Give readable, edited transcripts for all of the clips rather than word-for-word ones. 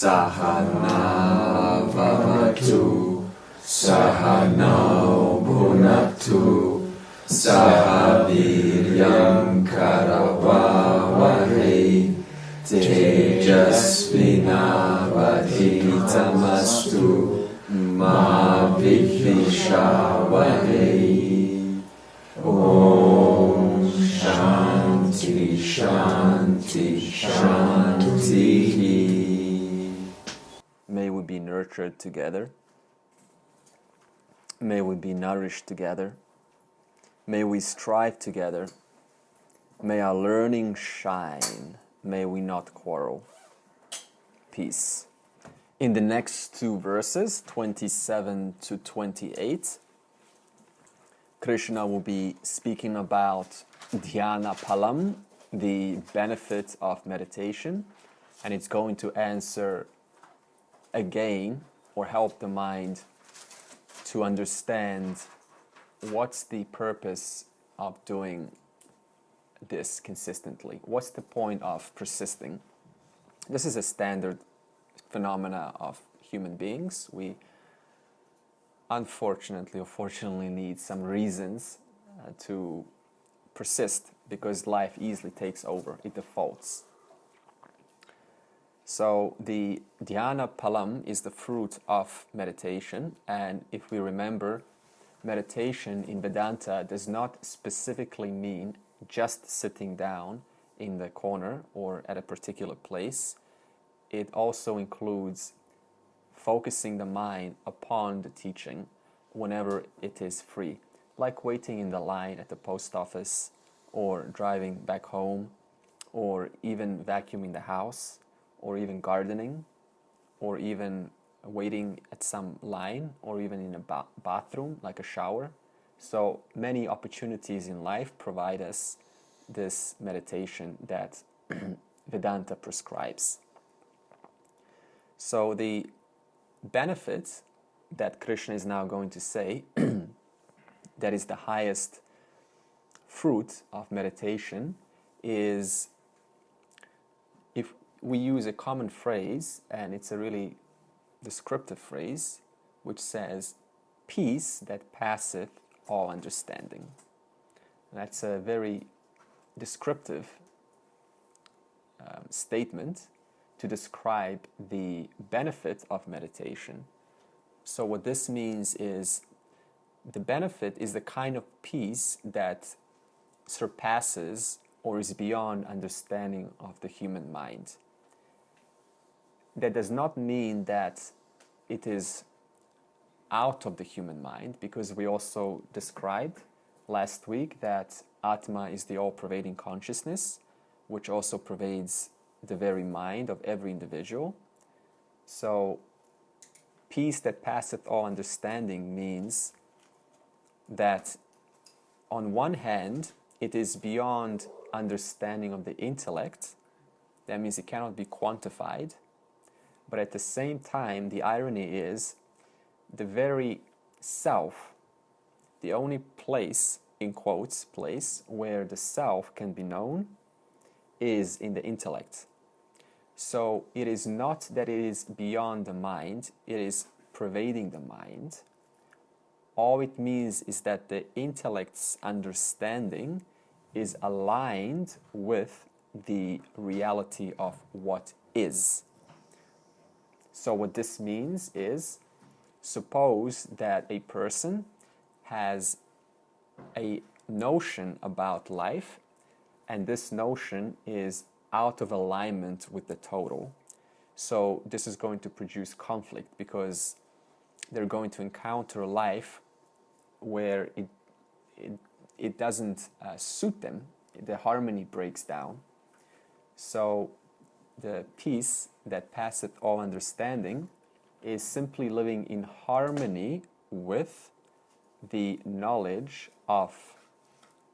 Sahana Vavatu Sahanau Bhunaktu Sahaviryam Karavavahe Tejasvinavadhitamastu Ma Vidvishavahe. Om Shanti Shanti Shanti. May we be nurtured together. May we be nourished together. May we strive together. May our learning shine. May we not quarrel. Peace. In the next two verses, 27 to 28, Krishna will be speaking about Dhyana Palam, the benefit of meditation, and it's going to answer again or help the mind to understand what's the purpose of doing this consistently. What's the point of persisting? This is a standard phenomena of human beings. We unfortunately or fortunately need some reasons to persist because life easily takes over, it defaults. So the Dhyana Palam is the fruit of meditation, and if we remember, meditation in Vedanta does not specifically mean just sitting down in the corner or at a particular place. It also includes focusing the mind upon the teaching whenever it is free, like waiting in the line at the post office, or driving back home, or even vacuuming the house, or even gardening, or even waiting at some line, or even in a bathroom, like a shower. So many opportunities in life provide us this meditation that Vedanta prescribes. So the benefit that Krishna is now going to say, that is the highest fruit of meditation, is if we use a common phrase, and it's a really descriptive phrase, which says, peace that passeth all understanding. And that's a very descriptive statement to describe the benefit of meditation. So what this means is the benefit is the kind of peace that surpasses or is beyond understanding of the human mind. That does not mean that it is out of the human mind, because we also described last week that Atma is the all-pervading consciousness, which also pervades the very mind of every individual. So peace that passeth all understanding means that on one hand, it is beyond understanding of the intellect. That means it cannot be quantified. But at the same time, the irony is the very self, the only place, in quotes, place where the self can be known is in the intellect. So it is not that it is beyond the mind, it is pervading the mind. All it means is that the intellect's understanding is aligned with the reality of what is. So what this means is, suppose that a person has a notion about life, and this notion is out of alignment with the total. So this is going to produce conflict, because they're going to encounter life where it doesn't suit them. The harmony breaks down. So the peace that passeth all understanding is simply living in harmony with the knowledge of,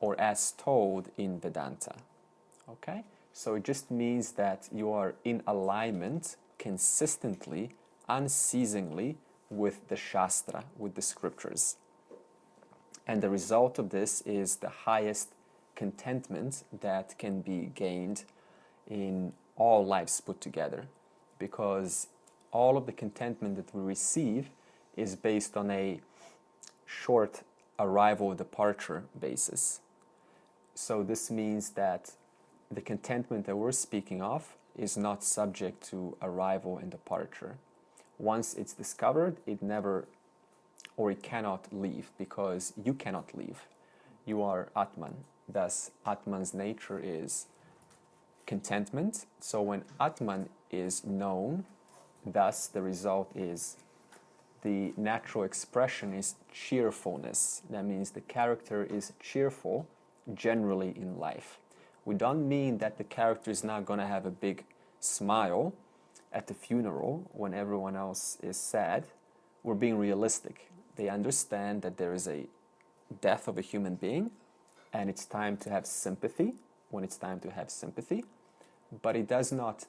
or as told in Vedanta. Okay? So it just means that you are in alignment consistently, unceasingly with the Shastra, with the scriptures. And the result of this is the highest contentment that can be gained in all lives put together. Because all of the contentment that we receive is based on a short arrival-departure basis. So this means that the contentment that we're speaking of is not subject to arrival and departure. Once it's discovered, it never, or it cannot leave, because you cannot leave. You are Atman. Thus, Atman's nature is contentment. So when Atman is known, thus the result is the natural expression is cheerfulness. That means the character is cheerful generally in life. We don't mean that the character is not going to have a big smile at the funeral when everyone else is sad. We're being realistic. They understand that there is a death of a human being and it's time to have sympathy when it's time to have sympathy, but it does not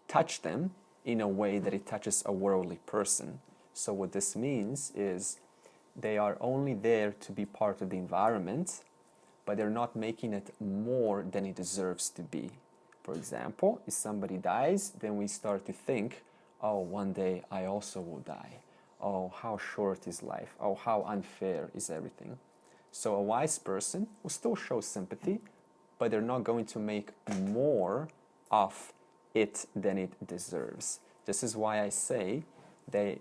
touch them in a way that it touches a worldly person. So what this means is they are only there to be part of the environment, but they're not making it more than it deserves to be. For example, if somebody dies, then we start to think, oh, one day I also will die. Oh, how short is life? Oh, how unfair is everything? So a wise person will still show sympathy, but they're not going to make more of it than it deserves. This is why I say they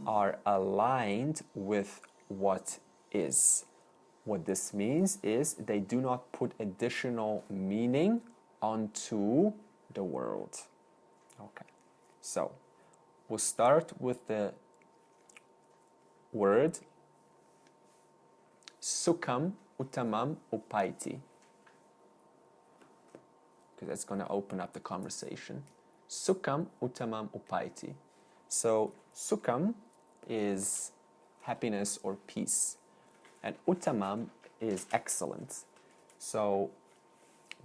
are aligned with what is. What this means is they do not put additional meaning onto the world. Okay, so we'll start with the word Sukham Uttamam Upaiti, because that's going to open up the conversation. Sukham Uttamam Upaiti. So Sukham is happiness or peace, and Uttamam is excellent. So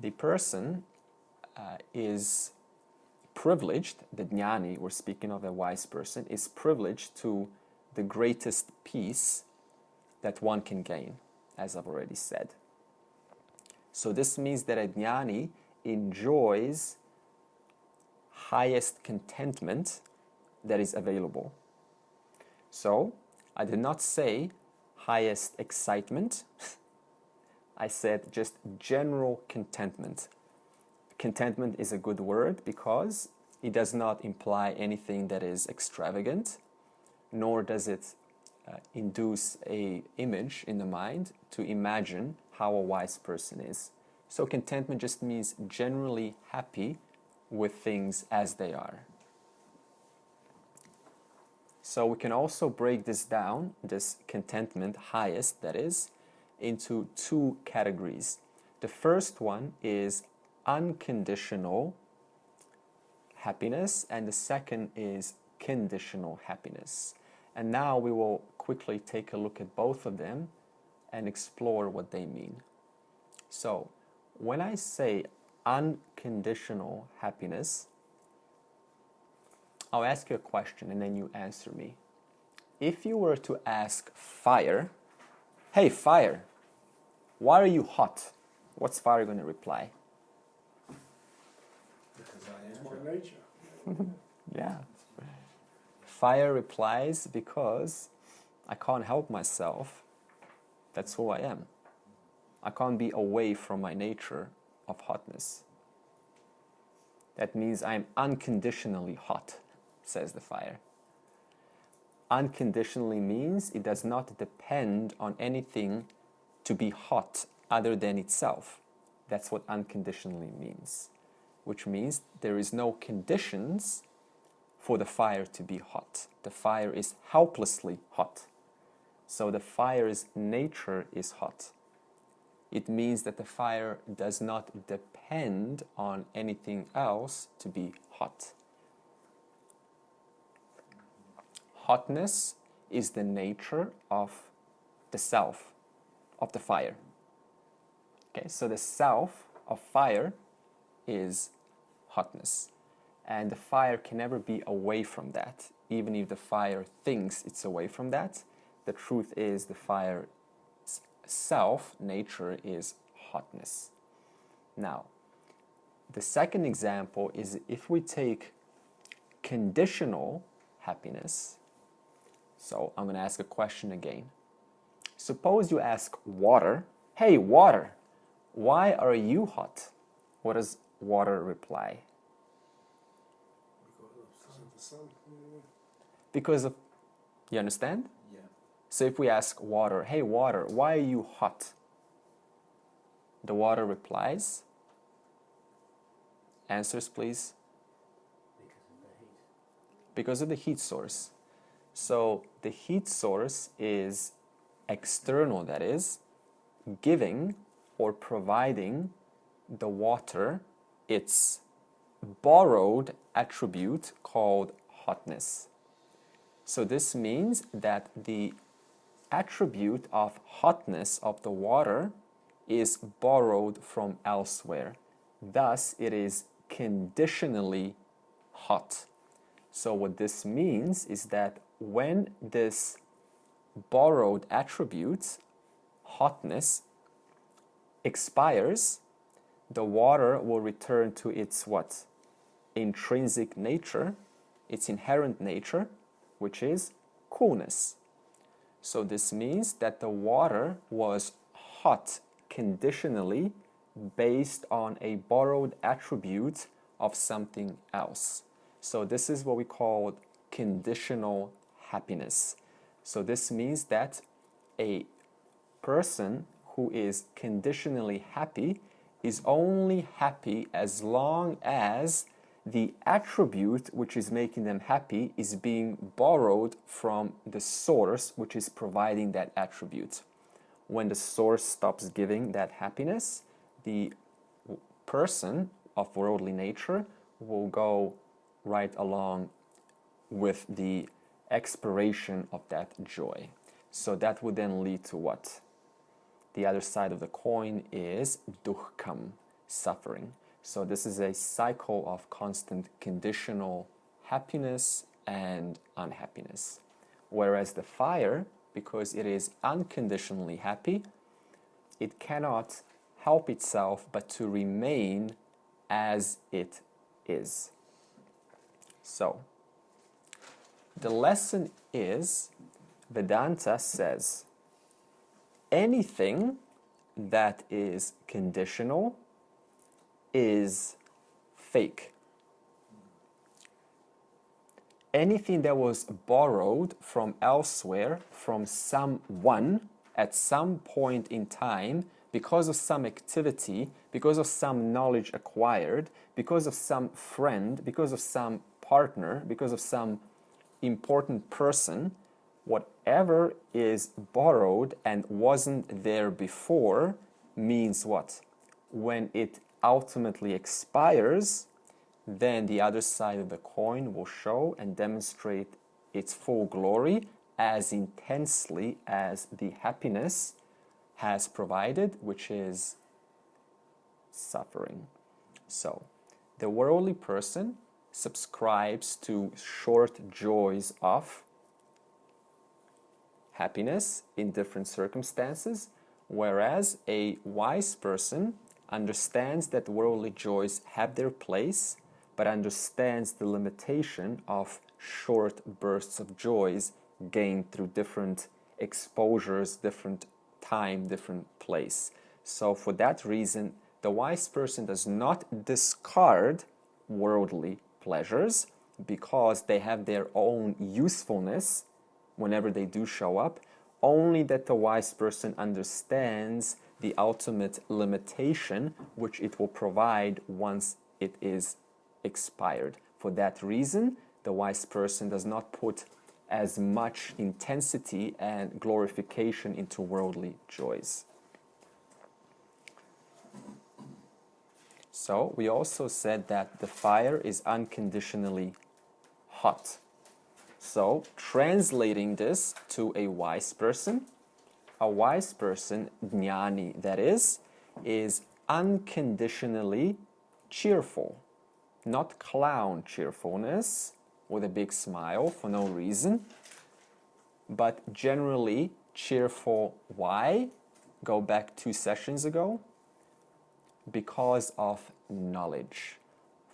the person is privileged, the jnani, we're speaking of a wise person, is privileged to the greatest peace that one can gain, as I've already said. So this means that a jnani enjoys highest contentment that is available. So I did not say highest excitement. I said just general contentment. Contentment is a good word because it does not imply anything that is extravagant, nor does it induce an image in the mind to imagine how a wise person is. So contentment just means generally happy with things as they are. So we can also break this down, this contentment, highest that is, into two categories. The first one is unconditional happiness, and the second is conditional happiness. And now we will quickly take a look at both of them and explore what they mean. So, when I say unconditional happiness, I'll ask you a question and then you answer me. If you were to ask fire, hey fire, why are you hot? What's fire going to reply? Because I am. My nature. Yeah. Fire replies, because I can't help myself. That's who I am. I can't be away from my nature of hotness. That means I'm unconditionally hot, says the fire. Unconditionally means it does not depend on anything to be hot other than itself. That's what unconditionally means. Which means there is no conditions for the fire to be hot. The fire is helplessly hot. So the fire's nature is hot. It means that the fire does not depend on anything else to be hot. Hotness is the nature of the self of the fire. Okay, so the self of fire is hotness. And the fire can never be away from that. Even if the fire thinks it's away from that, the truth is the fire's self, nature, is hotness. Now, the second example is if we take conditional happiness. So I'm going to ask a question again. Suppose you ask water, "Hey, water, why are you hot?" What does water reply? Because of the sun. Because of, you understand? Yeah. So if we ask water, "Hey, water, why are you hot?" The water replies, answers please. Because of the heat source. So the heat source is external, that is, giving or providing the water its borrowed attribute called hotness. So this means that the attribute of hotness of the water is borrowed from elsewhere. Thus, it is conditionally hot. So what this means is that when this borrowed attribute, hotness, expires, the water will return to its what? Intrinsic nature, its inherent nature, which is coolness. So this means that the water was hot conditionally based on a borrowed attribute of something else. So this is what we call conditional happiness. So this means that a person who is conditionally happy is only happy as long as the attribute which is making them happy is being borrowed from the source which is providing that attribute. When the source stops giving that happiness, the person of worldly nature will go right along with the expiration of that joy. So that would then lead to what? The other side of the coin is dukkam, suffering. So this is a cycle of constant conditional happiness and unhappiness. Whereas the fire, because it is unconditionally happy, it cannot help itself but to remain as it is. So, the lesson is, Vedanta says, anything that is conditional is fake. Anything that was borrowed from elsewhere, from someone, at some point in time, because of some activity, because of some knowledge acquired, because of some friend, because of some partner, because of some important person, whatever is borrowed and wasn't there before means what? When it ultimately expires, then the other side of the coin will show and demonstrate its full glory as intensely as the happiness has provided, which is suffering. So, the worldly person subscribes to short joys of happiness in different circumstances, whereas a wise person understands that worldly joys have their place, but understands the limitation of short bursts of joys gained through different exposures, different time, different place. So for that reason, the wise person does not discard worldly pleasures because they have their own usefulness whenever they do show up, only that the wise person understands the ultimate limitation which it will provide once it is expired. For that reason, the wise person does not put as much intensity and glorification into worldly joys. So, we also said that the fire is unconditionally hot. So, translating this to a wise person, jnani that is unconditionally cheerful. Not clown cheerfulness with a big smile for no reason, but generally cheerful. Why? Go back 2 sessions ago. Because of knowledge.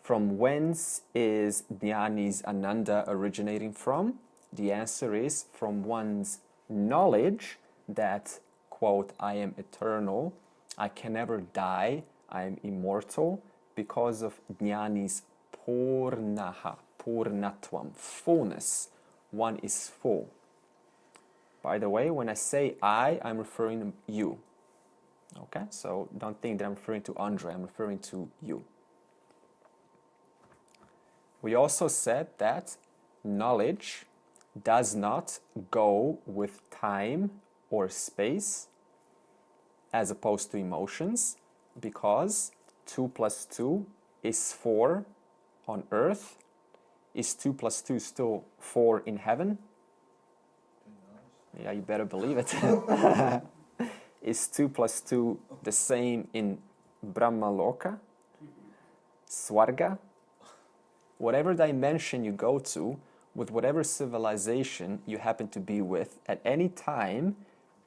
From whence is Jnani's Ananda originating from? The answer is from one's knowledge that, quote, I am eternal, I can never die, I am immortal, because of Jnani's Purnaha, Purnatvam, fullness. One is full. By the way, when I say I'm referring to you. Okay, so don't think that I'm referring to Andre, I'm referring to you. We also said that knowledge does not go with time or space as opposed to emotions, because 2 plus 2 is 4 on earth. Is 2 plus 2 still 4 in heaven? Yeah, you better believe it. Is 2 plus 2 the same in Brahmaloka, Swarga? Whatever dimension you go to, with whatever civilization you happen to be with, at any time,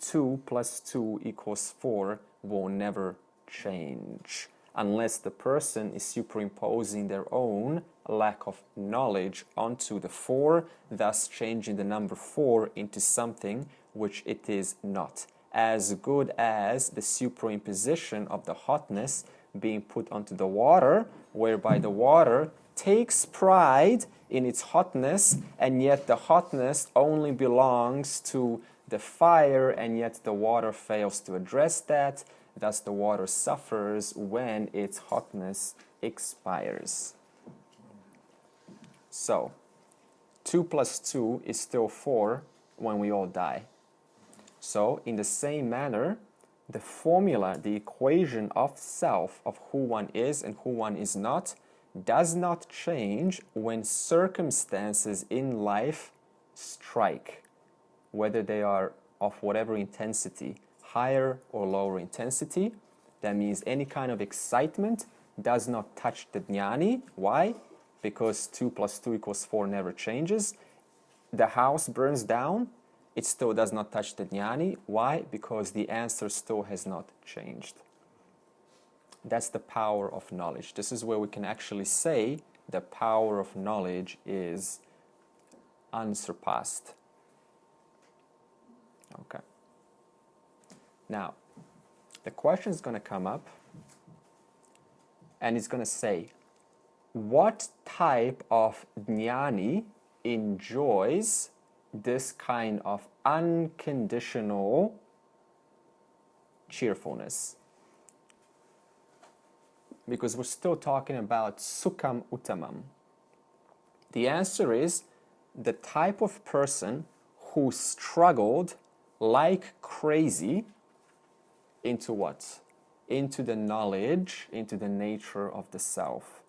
2 plus 2 equals 4 will never change, unless the person is superimposing their own lack of knowledge onto the 4, thus changing the number 4 into something which it is not. As good as the superimposition of the hotness being put onto the water, whereby the water takes pride in its hotness, and yet the hotness only belongs to the fire, and yet the water fails to address that. Thus the water suffers when its hotness expires. So 2 plus 2 is still 4 when we all die. So in the same manner, the formula, the equation of self, of who one is and who one is not, does not change when circumstances in life strike, whether they are of whatever intensity, higher or lower intensity. That means any kind of excitement does not touch the jnani. Why? Because 2 plus 2 equals 4 never changes. The house burns down, it still does not touch the jnani. Why? Because the answer still has not changed. That's the power of knowledge. This is where we can actually say the power of knowledge is unsurpassed. Okay. Now, the question is going to come up, and it's going to say, what type of jnani enjoys this kind of unconditional cheerfulness? Because we're still talking about sukham uttamam. The answer is the type of person who struggled like crazy into what? Into the knowledge, into the nature of the self.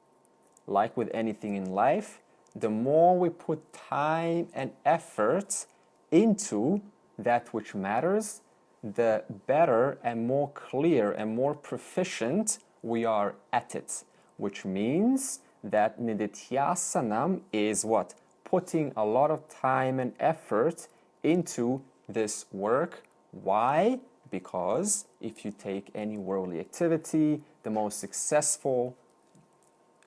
Like with anything in life, the more we put time and effort into that which matters, the better and more clear and more proficient we are at it. Which means that nididhyasanam is what? Putting a lot of time and effort into this work. Why? Because if you take any worldly activity, the most successful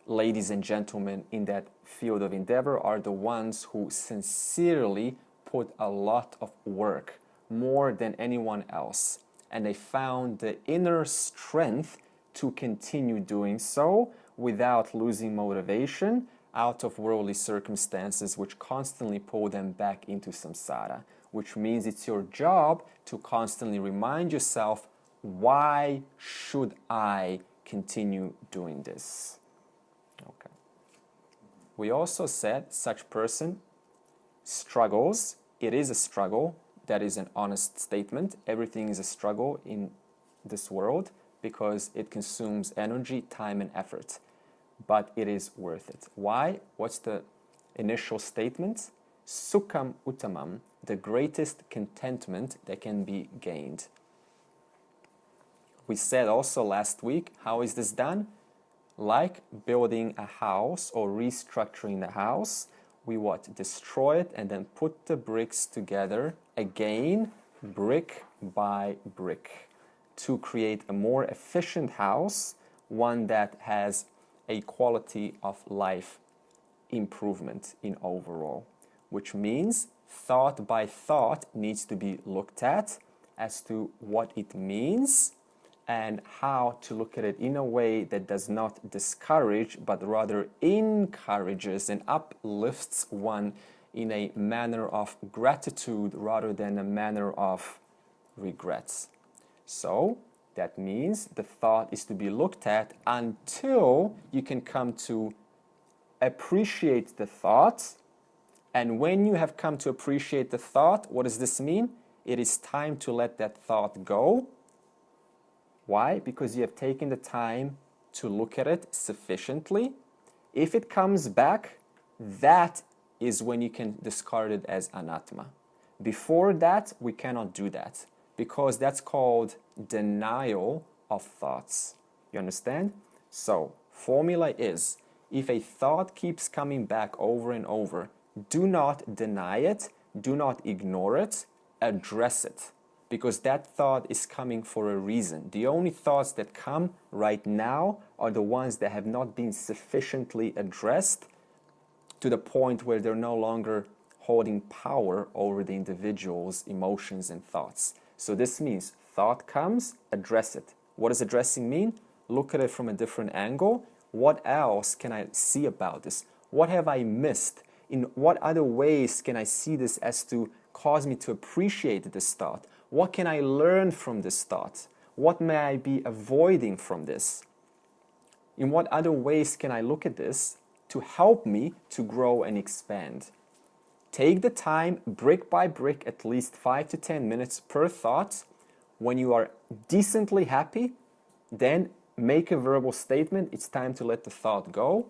ladies and gentlemen in that field of endeavor are the ones who sincerely put a lot of work, more than anyone else. And they found the inner strength to continue doing so without losing motivation out of worldly circumstances which constantly pull them back into samsara. Which means it's your job to constantly remind yourself, why should I continue doing this? Okay. We also said such person struggles. It is a struggle. That is an honest statement. Everything is a struggle in this world because it consumes energy, time, and effort. But it is worth it. Why? What's the initial statement? Sukham uttamam, the greatest contentment that can be gained. We said also last week, how is this done? Like building a house or restructuring the house, we what? Destroy it and then put the bricks together again, brick by brick, to create a more efficient house, one that has a quality of life improvement in overall, which means thought by thought needs to be looked at as to what it means and how to look at it in a way that does not discourage but rather encourages and uplifts one in a manner of gratitude rather than a manner of regrets. So that means the thought is to be looked at until you can come to appreciate the thought. And when you have come to appreciate the thought, what does this mean? It is time to let that thought go. Why? Because you have taken the time to look at it sufficiently. If it comes back, that is when you can discard it as anatma. Before that, we cannot do that because that's called denial of thoughts. You understand? So, formula is, if a thought keeps coming back over and over, do not deny it, do not ignore it, address it. Because that thought is coming for a reason. The only thoughts that come right now are the ones that have not been sufficiently addressed to the point where they're no longer holding power over the individual's emotions and thoughts. So this means thought comes, address it. What does addressing mean? Look at it from a different angle. What else can I see about this? What have I missed? In what other ways can I see this as to cause me to appreciate this thought? What can I learn from this thought? What may I be avoiding from this? In what other ways can I look at this to help me to grow and expand? Take the time, brick by brick, at least 5 to 10 minutes per thought. When you are decently happy, then make a verbal statement. It's time to let the thought go.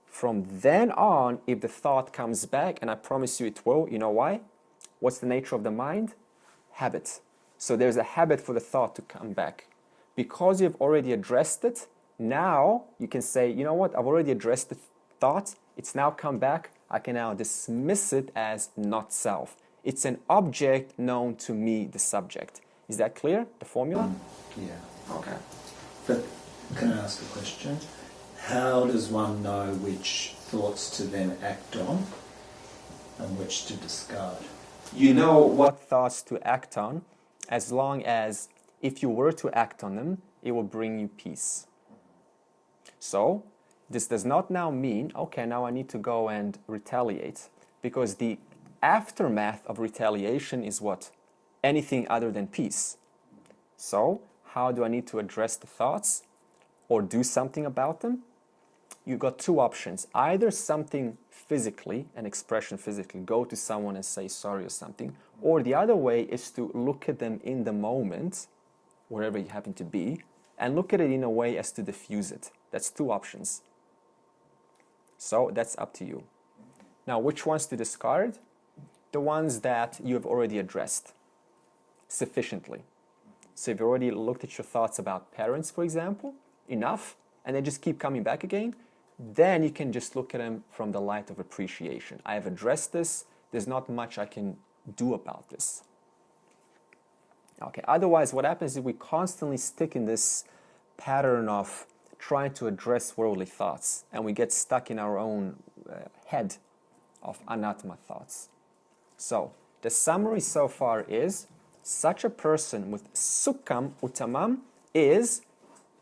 From then on, if the thought comes back, and I promise you it will, you know why? What's the nature of the mind? Habit. So there's a habit for the thought to come back. Because you've already addressed it, now you can say, you know what, I've already addressed the thought, it's now come back, I can now dismiss it as not self. It's an object known to me, the subject. Is that clear, the formula? Yeah, okay. But can I ask a question? How does one know which thoughts to then act on and which to discard? You know what thoughts to act on, as long as if you were to act on them, it will bring you peace. So, this does not now mean, okay, now I need to go and retaliate, because the aftermath of retaliation is what? Anything other than peace. So, how do I need to address the thoughts or do something about them? You've got two options. Either something physically, an expression physically, go to someone and say sorry or something, or the other way is to look at them in the moment, wherever you happen to be, and look at it in a way as to diffuse it. That's two options. So that's up to you. Now, which ones to discard? The ones that you have already addressed sufficiently. So if you already looked at your thoughts about parents, for example, enough, and they just keep coming back again, then you can just look at them from the light of appreciation. I have addressed this. There's not much I can do about this. Okay, otherwise what happens is we constantly stick in this pattern of trying to address worldly thoughts, and we get stuck in our own head of anatma thoughts. So, the summary so far is, such a person with sukham uttamam is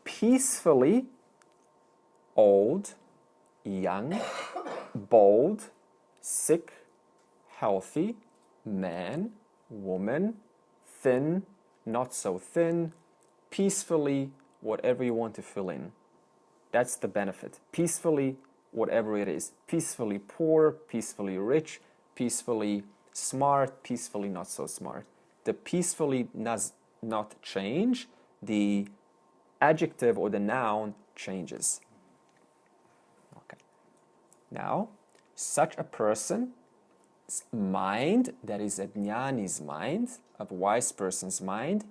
peacefully old, young, bold, sick, healthy, man, woman, thin, not so thin, peacefully, whatever you want to fill in. That's the benefit. Peacefully, whatever it is. Peacefully poor, peacefully rich, peacefully smart, peacefully not so smart. The peacefully does not change. The adjective or the noun changes. Okay. Now, such a person's mind, that is a jnani's mind, a wise person's mind,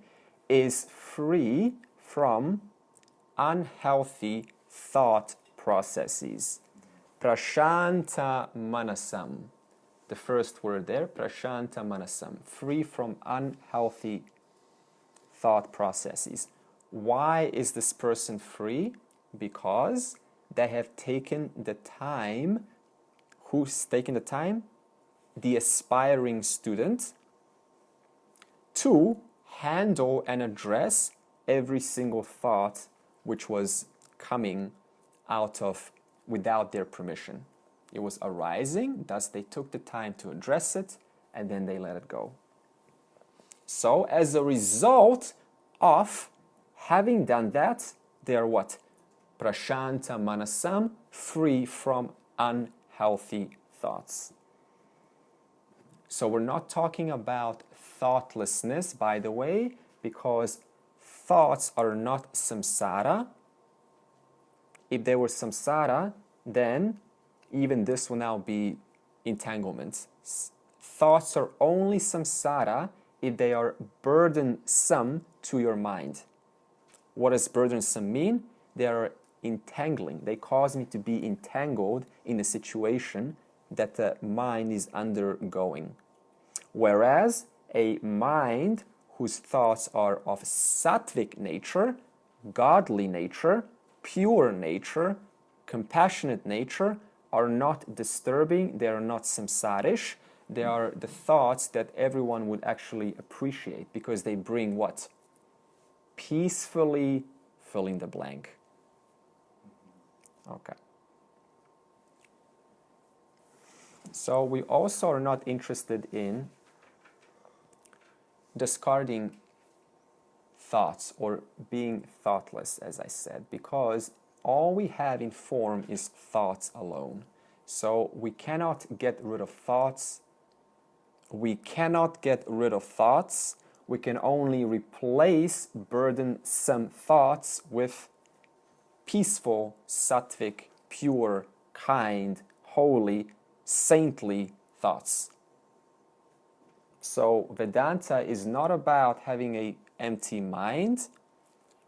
is free from unhealthy thought processes. Prashanta manasam. The first word there, prashanta manasam. Free from unhealthy thought processes. Why is this person free? Because they have taken the time. Who's taken the time? The aspiring student, to handle and address every single thought which was coming out of without their permission. It was arising, thus they took the time to address it, and then they let it go. So as a result of having done that, they are what? Prashanta manasam, free from unhealthy thoughts. So we're not talking about thoughtlessness, by the way, because thoughts are not samsara. If they were samsara, then even this will now be entanglement. Thoughts are only samsara if they are burdensome to your mind. What does burdensome mean? They are entangling. They cause me to be entangled in a situation that the mind is undergoing. Whereas a mind whose thoughts are of sattvic nature, godly nature, pure nature, compassionate nature, are not disturbing, they are not samsarish, they are the thoughts that everyone would actually appreciate because they bring what? Peacefully fill in the blank. Okay. So we also are not interested in discarding thoughts or being thoughtless, as I said, because all we have in form is thoughts alone. So we cannot get rid of thoughts. We cannot get rid of thoughts. We can only replace burdensome thoughts with peaceful, sattvic, pure, kind, holy, saintly thoughts. So Vedanta is not about having an empty mind.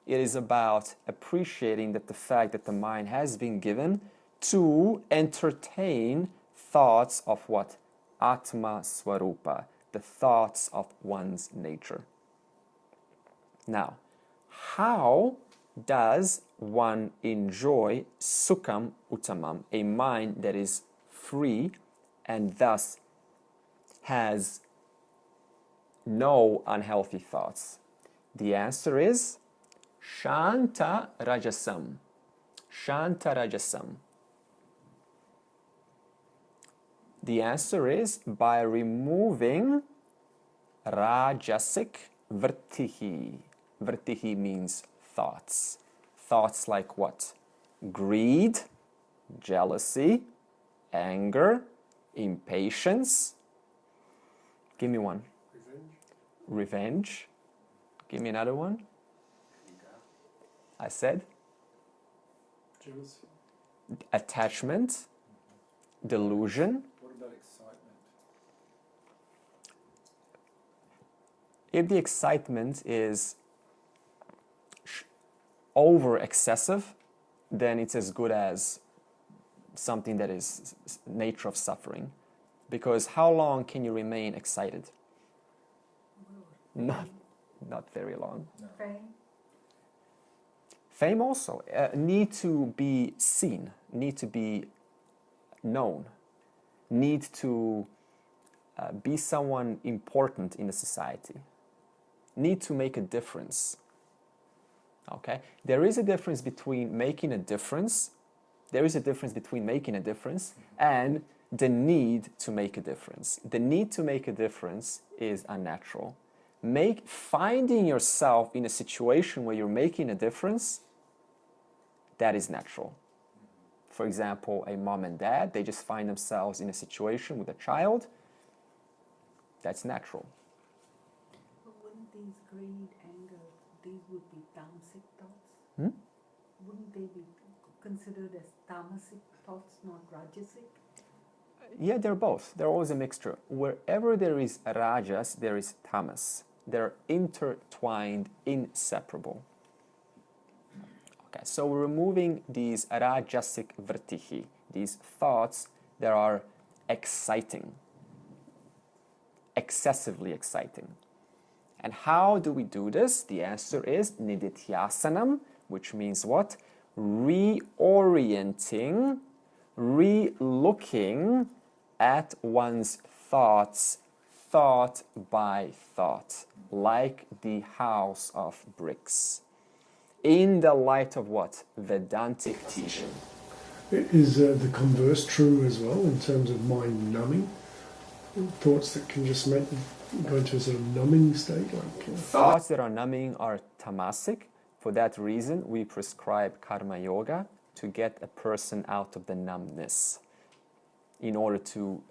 It is about appreciating that the fact that the mind has been given to entertain thoughts of what? Atma Swarupa, the thoughts of one's nature. Now, how does one enjoy Sukham Uttamam, a mind that is free and thus has no unhealthy thoughts? The answer is Shanta Rajasam. Shanta Rajasam. The answer is by removing Rajasic Vrtihi. Vrtihi means thoughts. Thoughts like what? Greed, jealousy, anger, impatience. Give me one. Revenge. Give me another one. I said? Jealousy. Attachment, delusion. What about excitement? If the excitement is over excessive, then it's as good as something that is nature of suffering. Because how long can you remain excited? Not very long. No. Fame. Fame also need to be seen, need to be known, need to be someone important in the society, need to make a difference. Okay, there is a difference between making a difference. There is a difference between making a difference and the need to make a difference. The need to make a difference is unnatural. Finding yourself in a situation where you're making a difference, that is natural. For example, a mom and dad, they just find themselves in a situation with a child. That's natural. But wouldn't these greed, anger, these would be tamasic thoughts? Hmm? Wouldn't they be considered as tamasic thoughts, not rajasic? Yeah, they're both. They're always a mixture. Wherever there is rajas, there is tamas. They're intertwined, inseparable. Okay, so we're removing these rajasic vrtihi, these thoughts that are exciting, excessively exciting. And how do we do this? The answer is nididhyasanam, which means what? reorienting, re-looking at one's thoughts, thought by thought, like the house of bricks. In the light of what? Vedantic teaching. Is the converse true as well in terms of mind numbing? Thoughts that can just make you go into a sort of numbing state? Thoughts that are numbing are tamasic. For that reason, we prescribe karma yoga to get a person out of the numbness in order to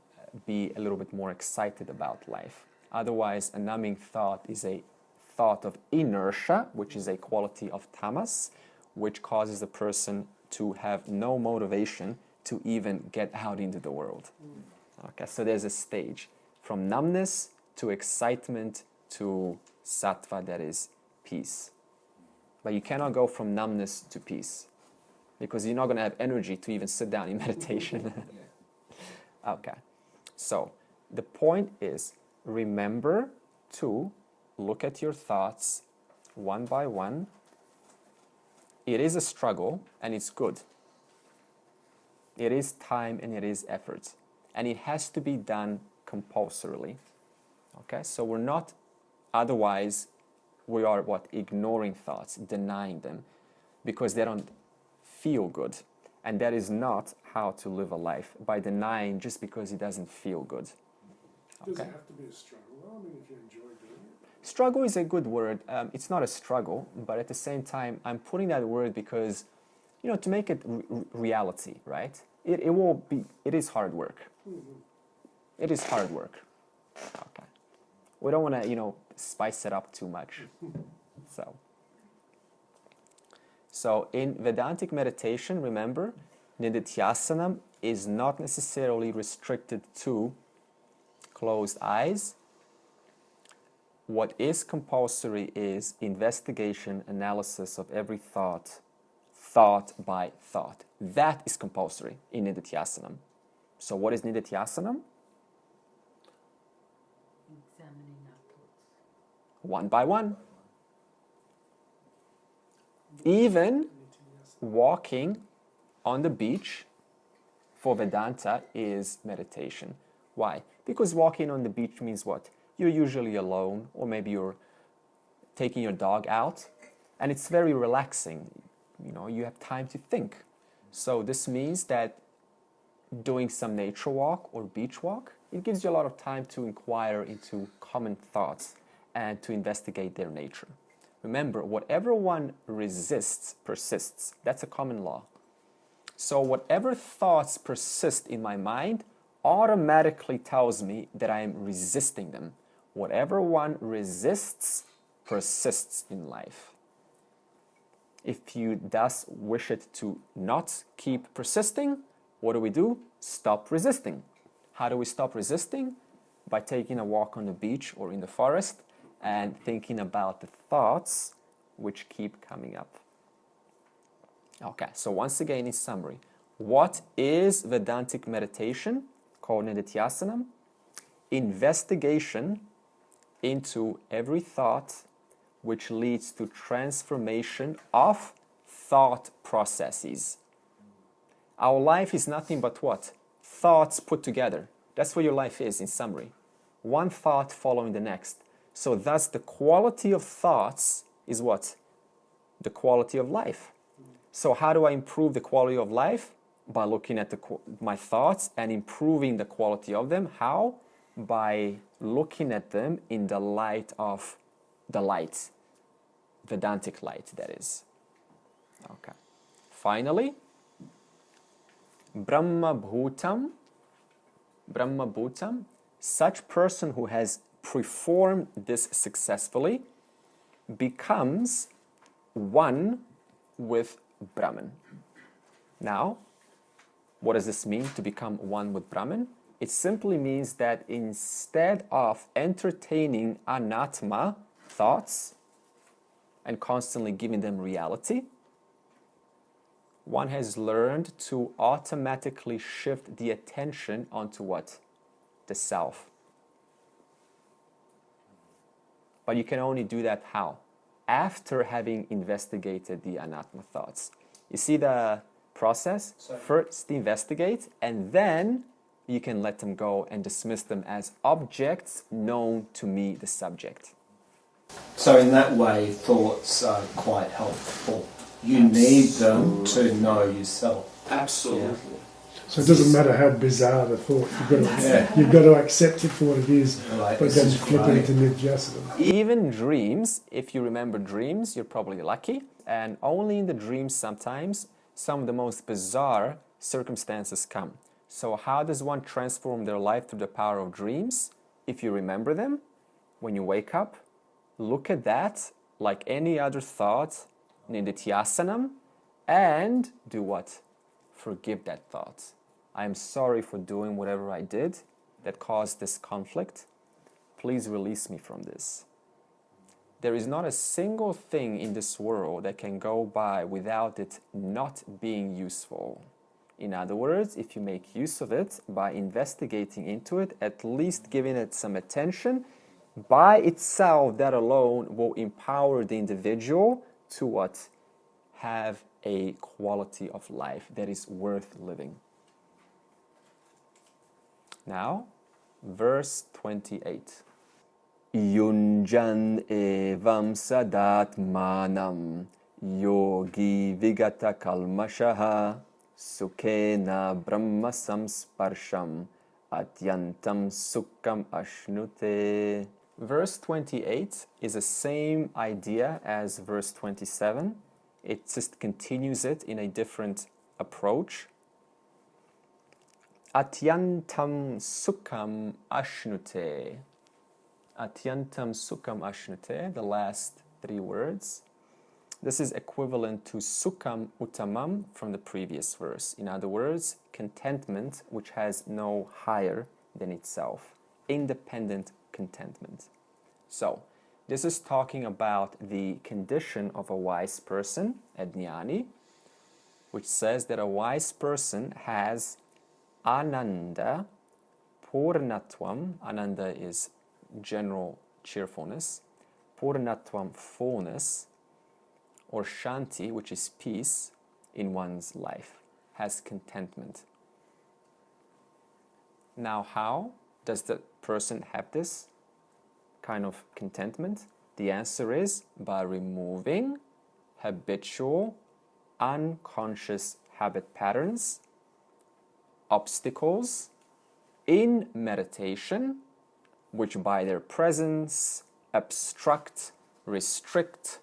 be a little bit more excited about life. Otherwise, a numbing thought is a thought of inertia, which is a quality of tamas, which causes a person to have no motivation to even get out into the world. Okay, so there's a stage from numbness to excitement to sattva, that is peace. But you cannot go from numbness to peace because you're not going to have energy to even sit down in meditation. Okay, so the point is, remember to look at your thoughts one by one. It is a struggle and it's good. It is time and it is effort. And it has to be done compulsorily. Okay, so we're not, otherwise we are what? Ignoring thoughts, denying them, because they don't feel good. And that is not how to live a life, by denying just because it doesn't feel good. Okay. Does it have to be a struggle? I mean, if you enjoy doing it. Struggle is a good word. It's not a struggle, but at the same time, I'm putting that word because, you know, to make it reality, right? It will be, it is hard work. Mm-hmm. It is hard work. Okay. We don't want to, you know, spice it up too much. So in Vedantic meditation, remember, Nididhyasanam is not necessarily restricted to closed eyes. What is compulsory is investigation, analysis of every thought, thought by thought. That is compulsory in Nididhyasanam. So what is Nididhyasanam? Examining our thoughts. One by one. Even walking on the beach for Vedanta is meditation. Why? Because walking on the beach means what? You're usually alone, or maybe you're taking your dog out, and it's very relaxing. You know, you have time to think. So this means that doing some nature walk or beach walk, it gives you a lot of time to inquire into common thoughts and to investigate their nature. Remember, whatever one resists, persists. That's a common law. So whatever thoughts persist in my mind automatically tells me that I am resisting them. Whatever one resists, persists in life. If you thus wish it to not keep persisting, what do? Stop resisting. How do we stop resisting? By taking a walk on the beach or in the forest and thinking about the thoughts which keep coming up. Okay, so once again in summary, what is Vedantic meditation, called Nididhyasanam? Investigation into every thought which leads to transformation of thought processes. Our life is nothing but what? Thoughts put together. That's what your life is in summary. One thought following the next. So thus the quality of thoughts is what? The quality of life. So how do I improve the quality of life? By looking at my thoughts and improving the quality of them. How? By looking at them in the light of the light. Vedantic light, that is. Okay. Finally, Brahma Bhutam, such person who has performed this successfully becomes one with Brahman. Now, what does this mean, to become one with Brahman? It simply means that instead of entertaining anatma thoughts and constantly giving them reality, one has learned to automatically shift the attention onto what? The self. But you can only do that how? After having investigated the anatma thoughts. You see the process? So- First investigate, and then you can let them go and dismiss them as objects known to me, the subject. So in that way, thoughts are quite helpful. You need them to know yourself. Absolutely. So it doesn't matter how bizarre the thought, you've got to accept it for what it is, Like, but this then is flip it great. into nirjasana. Even dreams, if you remember dreams, you're probably lucky. And only in the dreams sometimes some of the most bizarre circumstances come. So how does one transform their life through the power of dreams? If you remember them, when you wake up, look at that like any other thought, nidityasanam, and do what? Forgive that thought. I am sorry for doing whatever I did that caused this conflict. Please release me from this. There is not a single thing in this world that can go by without it not being useful. In other words, if you make use of it by investigating into it, at least giving it some attention, by itself, that alone will empower the individual to what? Have a quality of life that is worth living. Now, verse 28. Yunjan evam sadatmanam yogi vigata kalmashaha sukhena brahma samsparsham atyantam sukham ashnute. Verse 28 is the same idea as verse 27. It just continues it in a different approach. Atyantam sukham ashnute. Atyantam sukham ashnute, the last three words. This is equivalent to sukham uttamam from the previous verse. In other words, contentment which has no higher than itself. Independent contentment. So, this is talking about the condition of a wise person, a jnani, which says that a wise person has ananda, purnatvam. Ananda is general cheerfulness. Purnatvam, fullness, or shanti, which is peace in one's life, has contentment. Now, how does the person have this kind of contentment? The answer is by removing habitual, unconscious habit patterns, obstacles in meditation, which by their presence obstruct, restrict,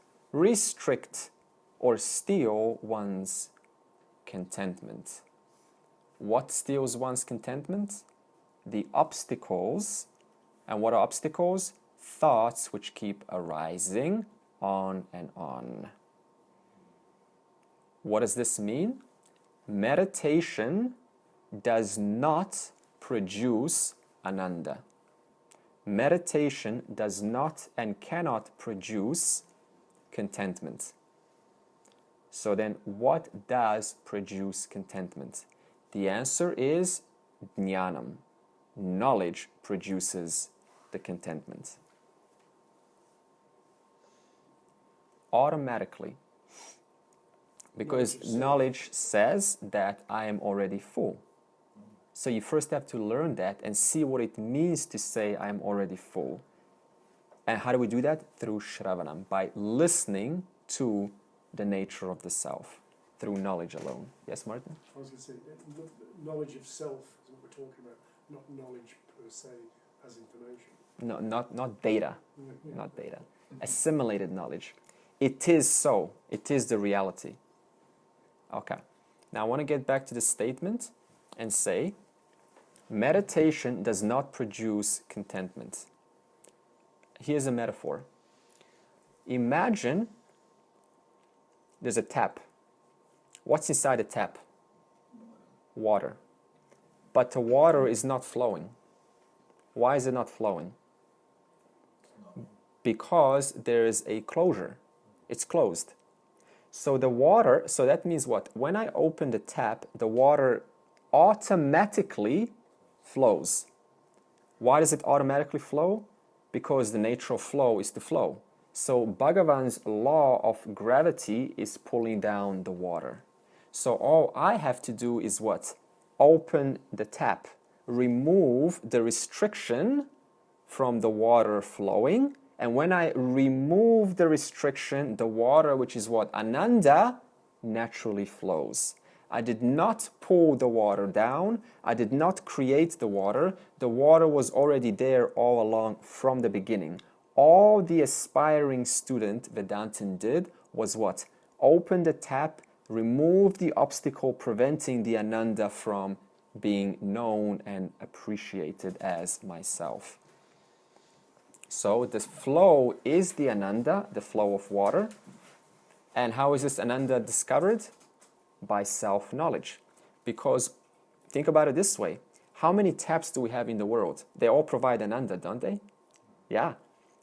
or steal one's contentment. What steals one's contentment? The obstacles. And what are obstacles? Thoughts which keep arising on and on. What does this mean? Meditation does not produce ananda. Meditation does not and cannot produce contentment. So then, what does produce contentment? The answer is jnanam. Knowledge produces the contentment. Automatically. Because knowledge says that I am already full. So you first have to learn that and see what it means to say I am already full. And how do we do that? Through shravanam, by listening to the nature of the self, through knowledge alone. Yes, Martin? I was going to say, knowledge of self is what we're talking about, not knowledge per se as information. No, not data, not data. Assimilated knowledge. It is so. It is the reality. Okay. Now I want to get back to the statement and say, meditation does not produce contentment. Here's a metaphor. Imagine there's a tap. What's inside the tap? Water. But the water is not flowing. Why is it not flowing? Because there is a closure. It's closed. So the water, so that means what? When I open the tap, the water automatically flows. Why does it automatically flow? Because the nature of flow is to flow. So Bhagavan's law of gravity is pulling down the water. So all I have to do is what? Open the tap, remove the restriction from the water flowing. And when I remove the restriction, the water, which is what? Ananda, naturally flows. I did not pull the water down. I did not create the water. The water was already there all along from the beginning. All the aspiring student Vedantin did was what? Open the tap, remove the obstacle preventing the Ananda from being known and appreciated as myself. So the flow is the Ananda, the flow of water. And how is this Ananda discovered? By self-knowledge. Because think about it this way. How many taps do we have in the world? They all provide Ananda, don't they? Yeah.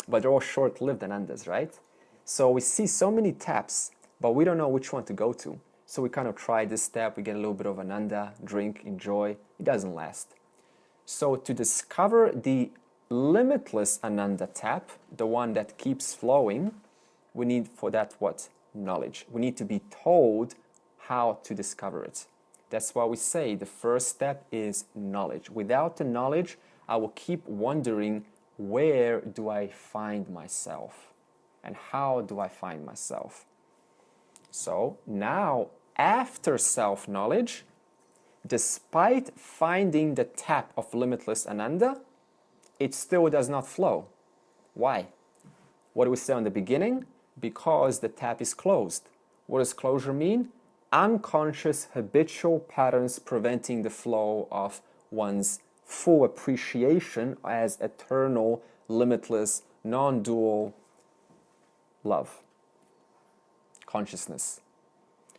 But they're all short-lived Anandas, right? So we see so many taps, but we don't know which one to go to. So we kind of try this tap, we get a little bit of Ananda, drink, enjoy. It doesn't last. So to discover the limitless Ananda tap, the one that keeps flowing, we need for that what? Knowledge. We need to be told how to discover it. That's why we say the first step is knowledge. Without the knowledge, I will keep wondering, where do I find myself? And how do I find myself? So now, after self-knowledge, despite finding the tap of limitless Ananda, it still does not flow. Why? What do we say in the beginning? Because the tap is closed. What does closure mean? Unconscious habitual patterns preventing the flow of one's full appreciation as eternal, limitless, non-dual love, consciousness.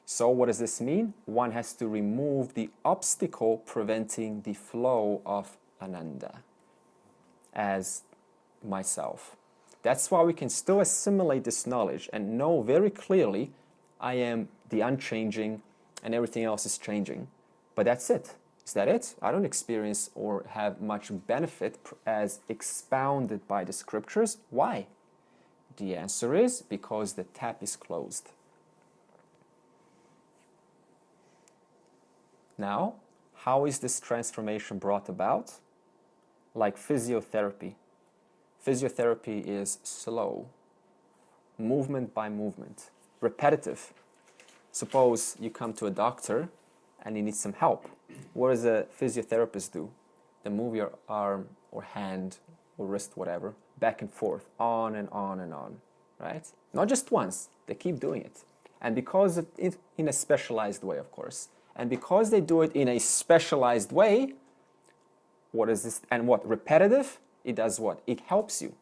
So what does this mean? One has to remove the obstacle preventing the flow of Ananda as myself. That's why we can still assimilate this knowledge and know very clearly I am the unchanging and everything else is changing. But that's it. Is that it? I don't experience or have much benefit as expounded by the scriptures. Why? The answer is because the tap is closed. Now, how is this transformation brought about? Like physiotherapy. Physiotherapy is slow, movement by movement, repetitive. Suppose you come to a doctor and you need some help. What does a physiotherapist do? They move your arm or hand or wrist, whatever, back and forth, on and on and on, right? Not just once, they keep doing it. And because of it, in a specialized way, of course. And because they do it in a specialized way, what is this? And what? Repetitive? It does what? It helps you.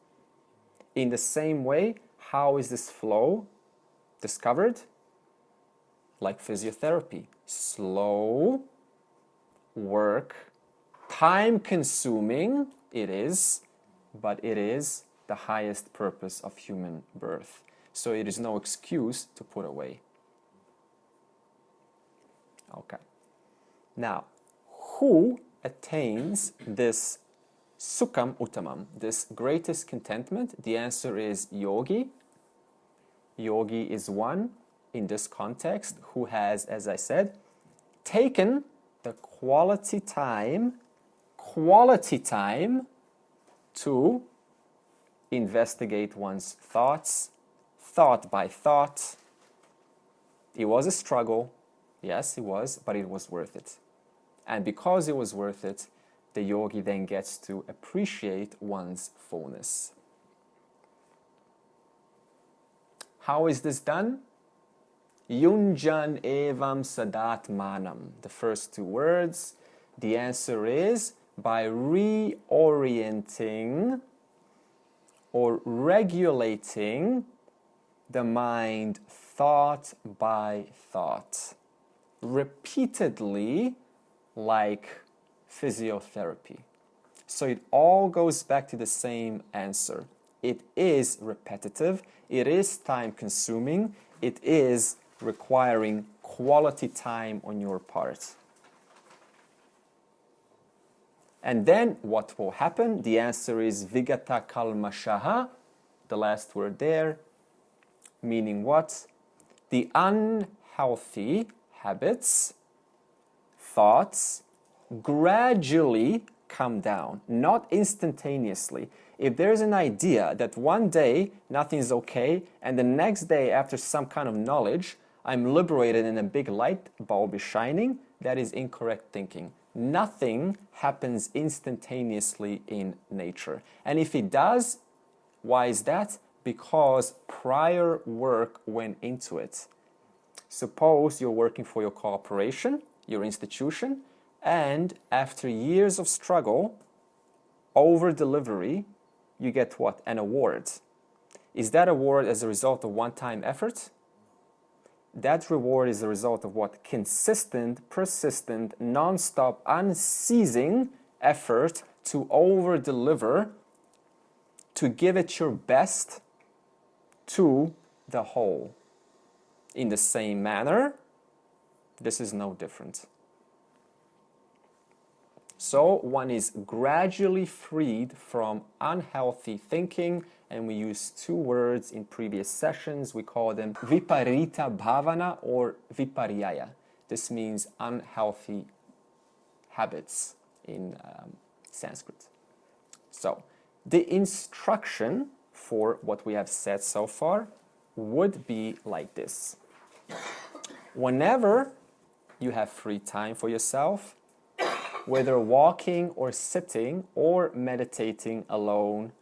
In the same way, how is this flow discovered? Like physiotherapy. Slow work, time-consuming, it is, but it is the highest purpose of human birth. So it is no excuse to put away. Okay. Now, who attains this sukham uttamam, this greatest contentment? The answer is yogi. Yogi is one in this context who has, as I said, taken the quality time to investigate one's thoughts, thought by thought. It was a struggle, yes it was, but it was worth it. And because it was worth it, the yogi then gets to appreciate one's fullness. How is this done? Yunjan evam sadatmanam. The first two words. The answer is by reorienting or regulating the mind thought by thought. Repeatedly, like physiotherapy. So it all goes back to the same answer. It is repetitive, it is time-consuming, it is requiring quality time on your part. And then what will happen? The answer is vigata kalmashaha, the last word there, meaning what? The unhealthy habits, thoughts gradually come down, not instantaneously. If there's an idea that one day nothing's okay, and the next day, after some kind of knowledge, I'm liberated and a big light bulb is shining, that is incorrect thinking. Nothing happens instantaneously in nature. And if it does, why is that? Because prior work went into it. Suppose you're working for your corporation, your institution, and after years of struggle, over delivery, you get what? An award. Is that award as a result of one-time effort? That reward is the result of what? Consistent, persistent, non-stop, unceasing effort to over-deliver, to give it your best to the whole. In the same manner, this is no different. So one is gradually freed from unhealthy thinking, and we use two words in previous sessions. We call them viparita bhavana or viparyaya. This means unhealthy habits in Sanskrit. So the instruction for what we have said so far would be like this. Whenever you have free time for yourself, whether walking or sitting or meditating alone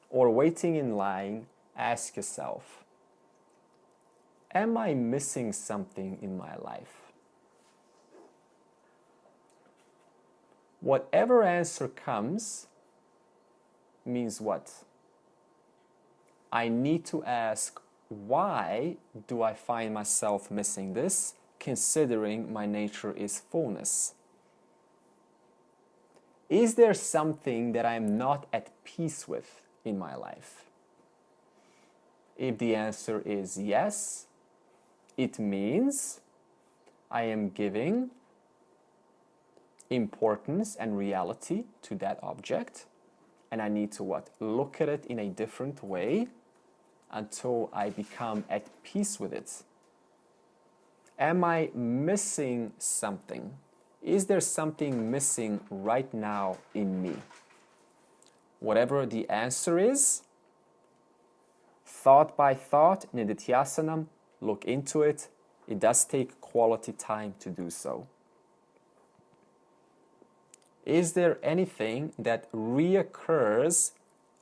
or waiting in line, ask yourself, am I missing something in my life? Whatever answer comes means what? I need to ask, why do I find myself missing this, considering my nature is fullness? Is there something that I am not at peace with in my life? If the answer is yes, it means I am giving importance and reality to that object, and I need to what? Look at it in a different way until I become at peace with it. Am I missing something? Is there something missing right now in me? Whatever the answer is, thought by thought, nididhyasanam, look into it. It does take quality time to do so. Is there anything that reoccurs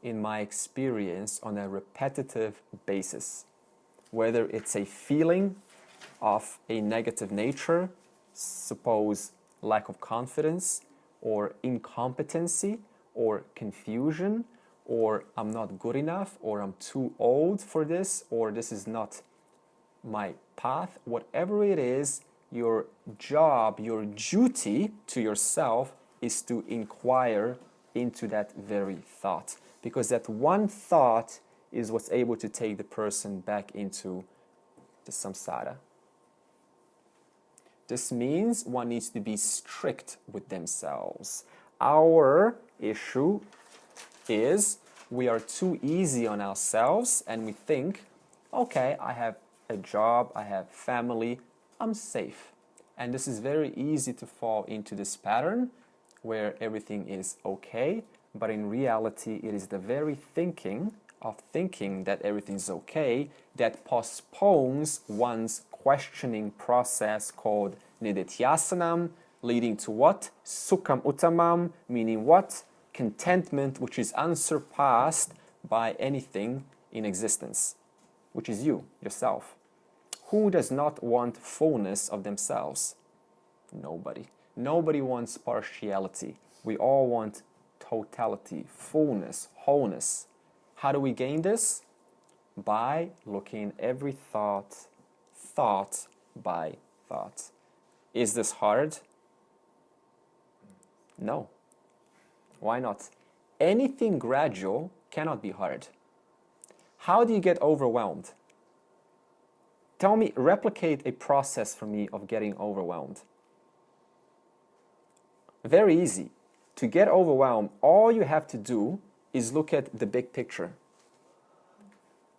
in my experience on a repetitive basis? Whether it's a feeling of a negative nature, suppose lack of confidence, or incompetency, or confusion, or I'm not good enough, or I'm too old for this, or this is not my path. Whatever it is, your job, your duty to yourself is to inquire into that very thought. Because that one thought is what's able to take the person back into the samsara. This means one needs to be strict with themselves. Our issue is we are too easy on ourselves and we think, okay, I have a job, I have family, I'm safe. And this is very easy to fall into this pattern where everything is okay, but in reality it is the very thinking of thinking that everything's okay that postpones one's questioning process called nididhyasanam, leading to what? Sukham uttamam, meaning what? Contentment, which is unsurpassed by anything in existence, which is you, yourself. Who does not want fullness of themselves? Nobody. Nobody wants partiality. We all want totality, fullness, wholeness. How do we gain this? By looking every thought by thought. Is this hard? No. Why not? Anything gradual cannot be hard. How do you get overwhelmed? Tell me, replicate a process for me of getting overwhelmed. Very easy. To get overwhelmed, all you have to do is look at the big picture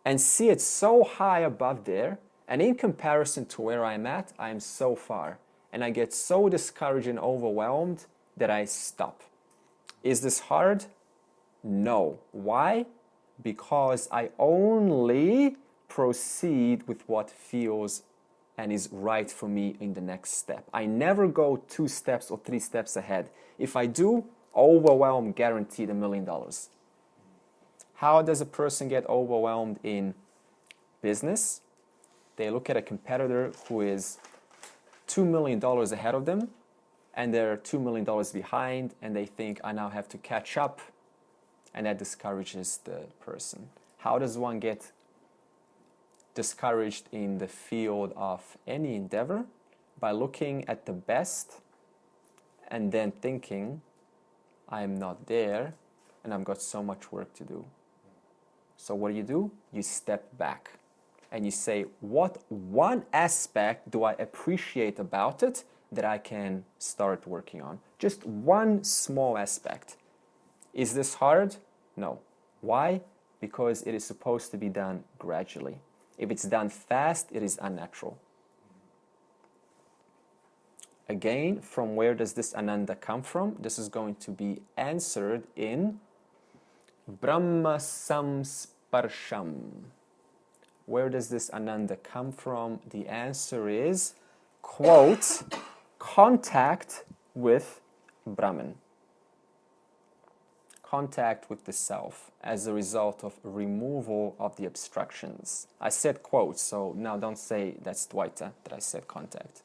and see it so high above there And in comparison to where I'm at, I'm so far. And I get so discouraged and overwhelmed that I stop. Is this hard? No. Why? Because I only proceed with what feels and is right for me in the next step. I never go 2 steps or 3 steps ahead. If I do, overwhelm guaranteed $1 million. How does a person get overwhelmed in business? They look at a competitor who is $2 million ahead of them, and they're $2 million behind, and they think, I now have to catch up, and that discourages the person. How does one get discouraged in the field of any endeavor? By looking at the best and then thinking, I am not there and I've got so much work to do. So what do? You step back and you say, what one aspect do I appreciate about it that I can start working on? Just one small aspect. Is this hard? No. Why? Because it is supposed to be done gradually. If it's done fast, it is unnatural. Again, from where does this ananda come from? This is going to be answered in Brahma Samsparsham. Where does this ananda come from? The answer is, quote, contact with Brahman. Contact with the self as a result of removal of the obstructions. I said quote, so now don't say that's Dvaita, that I said contact.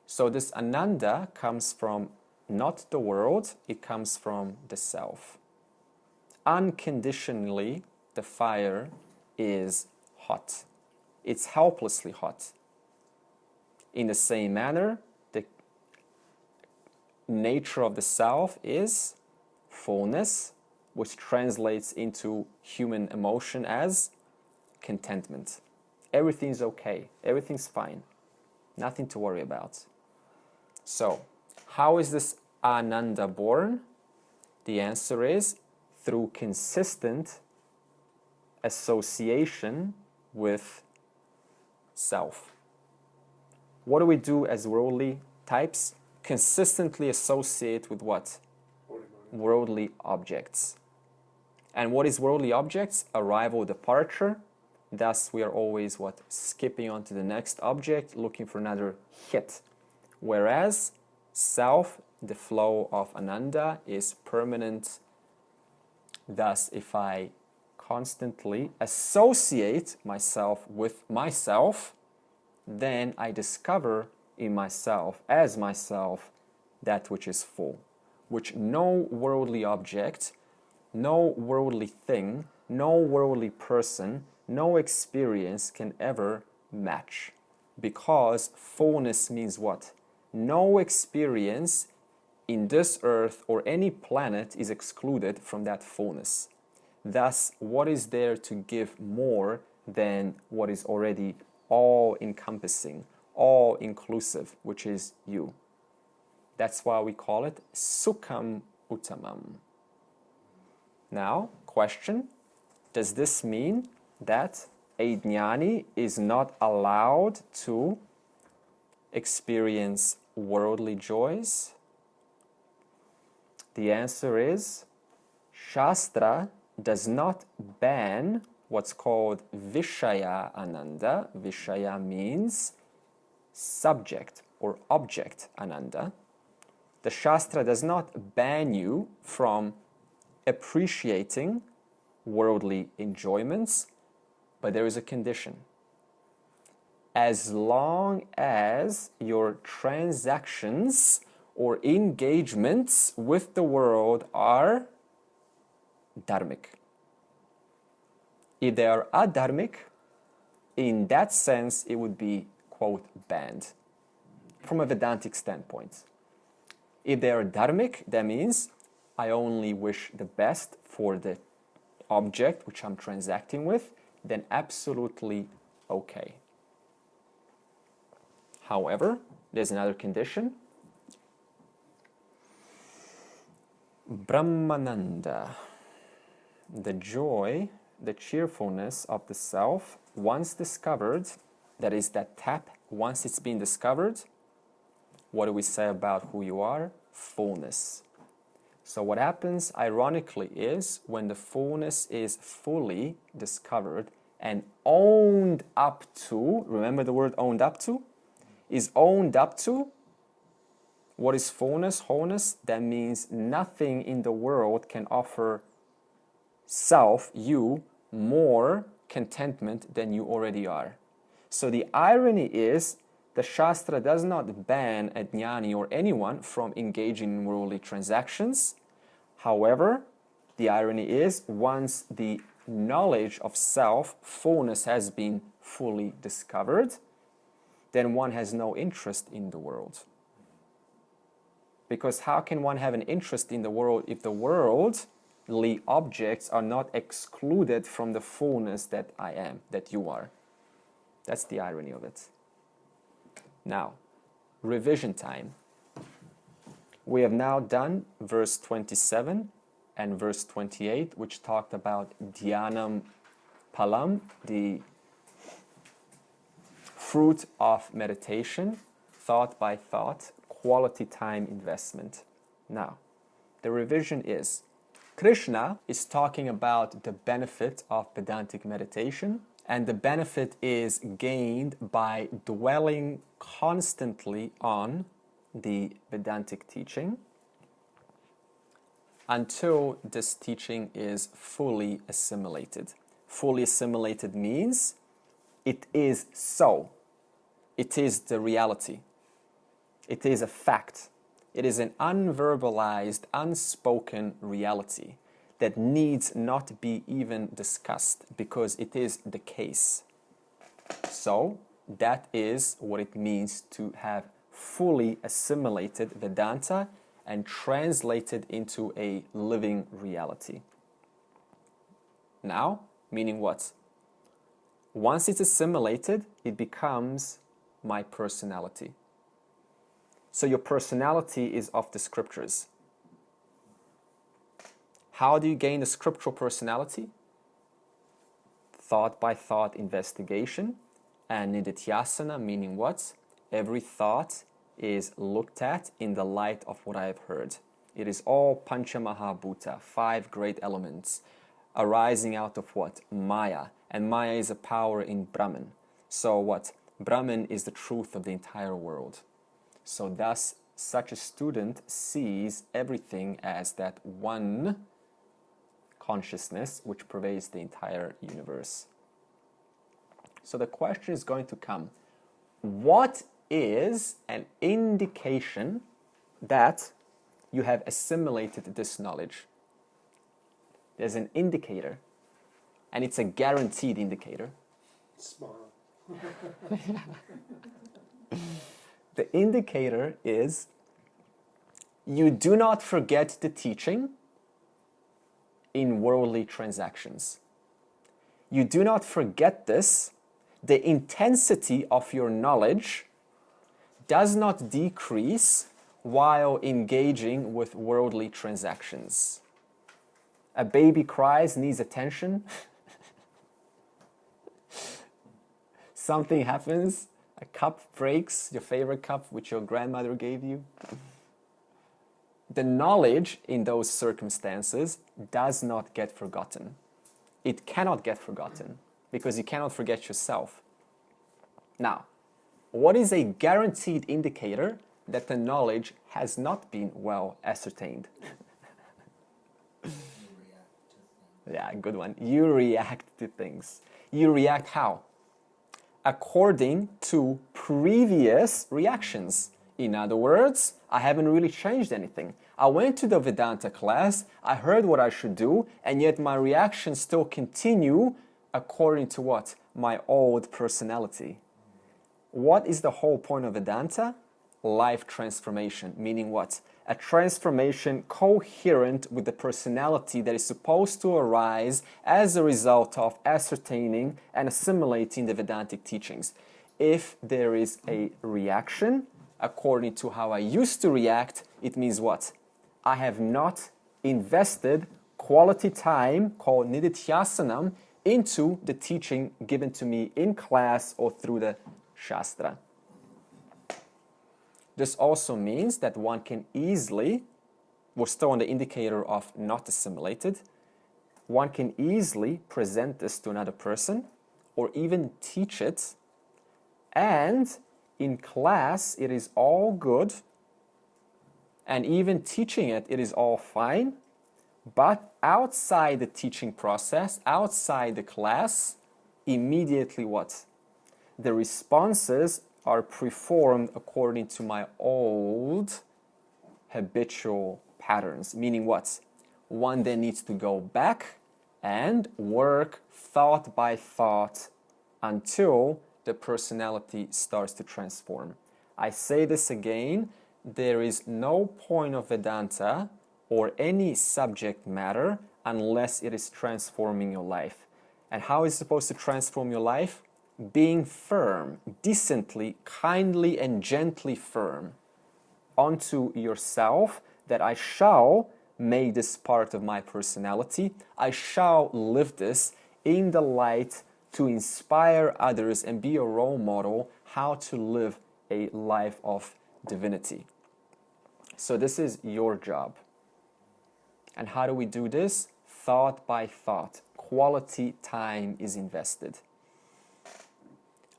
So this ananda comes from not the world, it comes from the self. Unconditionally, the fire is hot. It's helplessly hot. In the same manner, the nature of the self is fullness, which translates into human emotion as contentment. Everything's okay, everything's fine, nothing to worry about. So, how is this ananda born? The answer is through consistent association with self. What do we do as worldly types? Consistently associate with what? Worldly objects. And what is worldly objects? Arrival, departure. Thus we are always what? Skipping on to the next object, looking for another hit. Whereas self, the flow of ananda, is permanent. Thus, if I constantly associate myself with myself, then I discover in myself, as myself, that which is full, which no worldly object, no worldly thing, no worldly person, no experience can ever match. Because fullness means what? No experience in this earth or any planet is excluded from that fullness. Thus, what is there to give more than what is already all-encompassing, all-inclusive, which is you? That's why we call it Sukham Uttamam. Now, question, does this mean that a jnani is not allowed to experience worldly joys? The answer is, Shastra does not ban what's called Vishaya Ananda. Vishaya means subject or object Ananda. The Shastra does not ban you from appreciating worldly enjoyments, but there is a condition. As long as your transactions or engagements with the world are dharmic. If they are adharmic, in that sense, it would be, quote, banned from a Vedantic standpoint. If they are dharmic, that means I only wish the best for the object which I'm transacting with, then absolutely okay. However, there's another condition. Brahmananda, the joy the cheerfulness of the self, once discovered, that is that tap, once it's been discovered, what do we say about who you are? Fullness. So what happens, ironically, is when the fullness is fully discovered and owned up to, remember the word owned up to? Is owned up to, what is fullness, wholeness? That means nothing in the world can offer self, you, more contentment than you already are. So the irony is, the Shastra does not ban a jnani or anyone from engaging in worldly transactions. However, the irony is, once the knowledge of self, fullness, has been fully discovered, then one has no interest in the world. Because how can one have an interest in the world if the worldly objects are not excluded from the fullness that I am, that you are? That's the irony of it. Now, revision time. We have now done verse 27 and verse 28, which talked about dhyanam palam, the fruit of meditation, thought by thought, quality time investment. Now, the revision is, Krishna is talking about the benefit of Vedantic meditation, and the benefit is gained by dwelling constantly on the Vedantic teaching until this teaching is fully assimilated. Fully assimilated means it is so. It is the reality. It is a fact. It is an unverbalized, unspoken reality that needs not be even discussed because it is the case. So that is what it means to have fully assimilated Vedanta and translated into a living reality. Now, meaning what? Once it's assimilated, it becomes my personality. So your personality is of the scriptures. How do you gain a scriptural personality? Thought by thought investigation and nididhyasana, meaning what? Every thought is looked at in the light of what I have heard. It is all Panchamahabhuta, 5 great elements, arising out of what? Maya. And Maya is a power in Brahman. So what? Brahman is the truth of the entire world. So thus, such a student sees everything as that one consciousness which pervades the entire universe. So the question is going to come, what is an indication that you have assimilated this knowledge? There's an indicator, and it's a guaranteed indicator. Smile. The indicator is you do not forget the teaching in worldly transactions. You do not forget this. The intensity of your knowledge does not decrease while engaging with worldly transactions. A baby cries, needs attention. Something happens, a cup breaks, your favorite cup which your grandmother gave you. The knowledge in those circumstances does not get forgotten. It cannot get forgotten because you cannot forget yourself. Now, what is a guaranteed indicator that the knowledge has not been well ascertained? Yeah, good one. You react to things. You react how? According to previous reactions. In other words, I haven't really changed anything. I went to the Vedanta class, I heard what I should do, and yet my reactions still continue according to what? My old personality. What is the whole point of Vedanta? Life transformation, meaning what? A transformation coherent with the personality that is supposed to arise as a result of ascertaining and assimilating the Vedantic teachings. If there is a reaction according to how I used to react, it means what? I have not invested quality time called nididhyasanam into the teaching given to me in class or through the Shastra. This also means that one can easily, we're still on the indicator of not assimilated, one can easily present this to another person or even teach it, and in class it is all good, and even teaching it, it is all fine, but outside the teaching process, outside the class, immediately what? The responses are performed according to my old habitual patterns. Meaning what? One then needs to go back and work thought by thought until the personality starts to transform. I say this again, there is no point of Vedanta or any subject matter unless it is transforming your life. And how is it supposed to transform your life? Being firm, decently, kindly, and gently firm onto yourself that I shall make this part of my personality. I shall live this in the light to inspire others and be a role model how to live a life of divinity. So this is your job. And how do we do this? Thought by thought. Quality time is invested.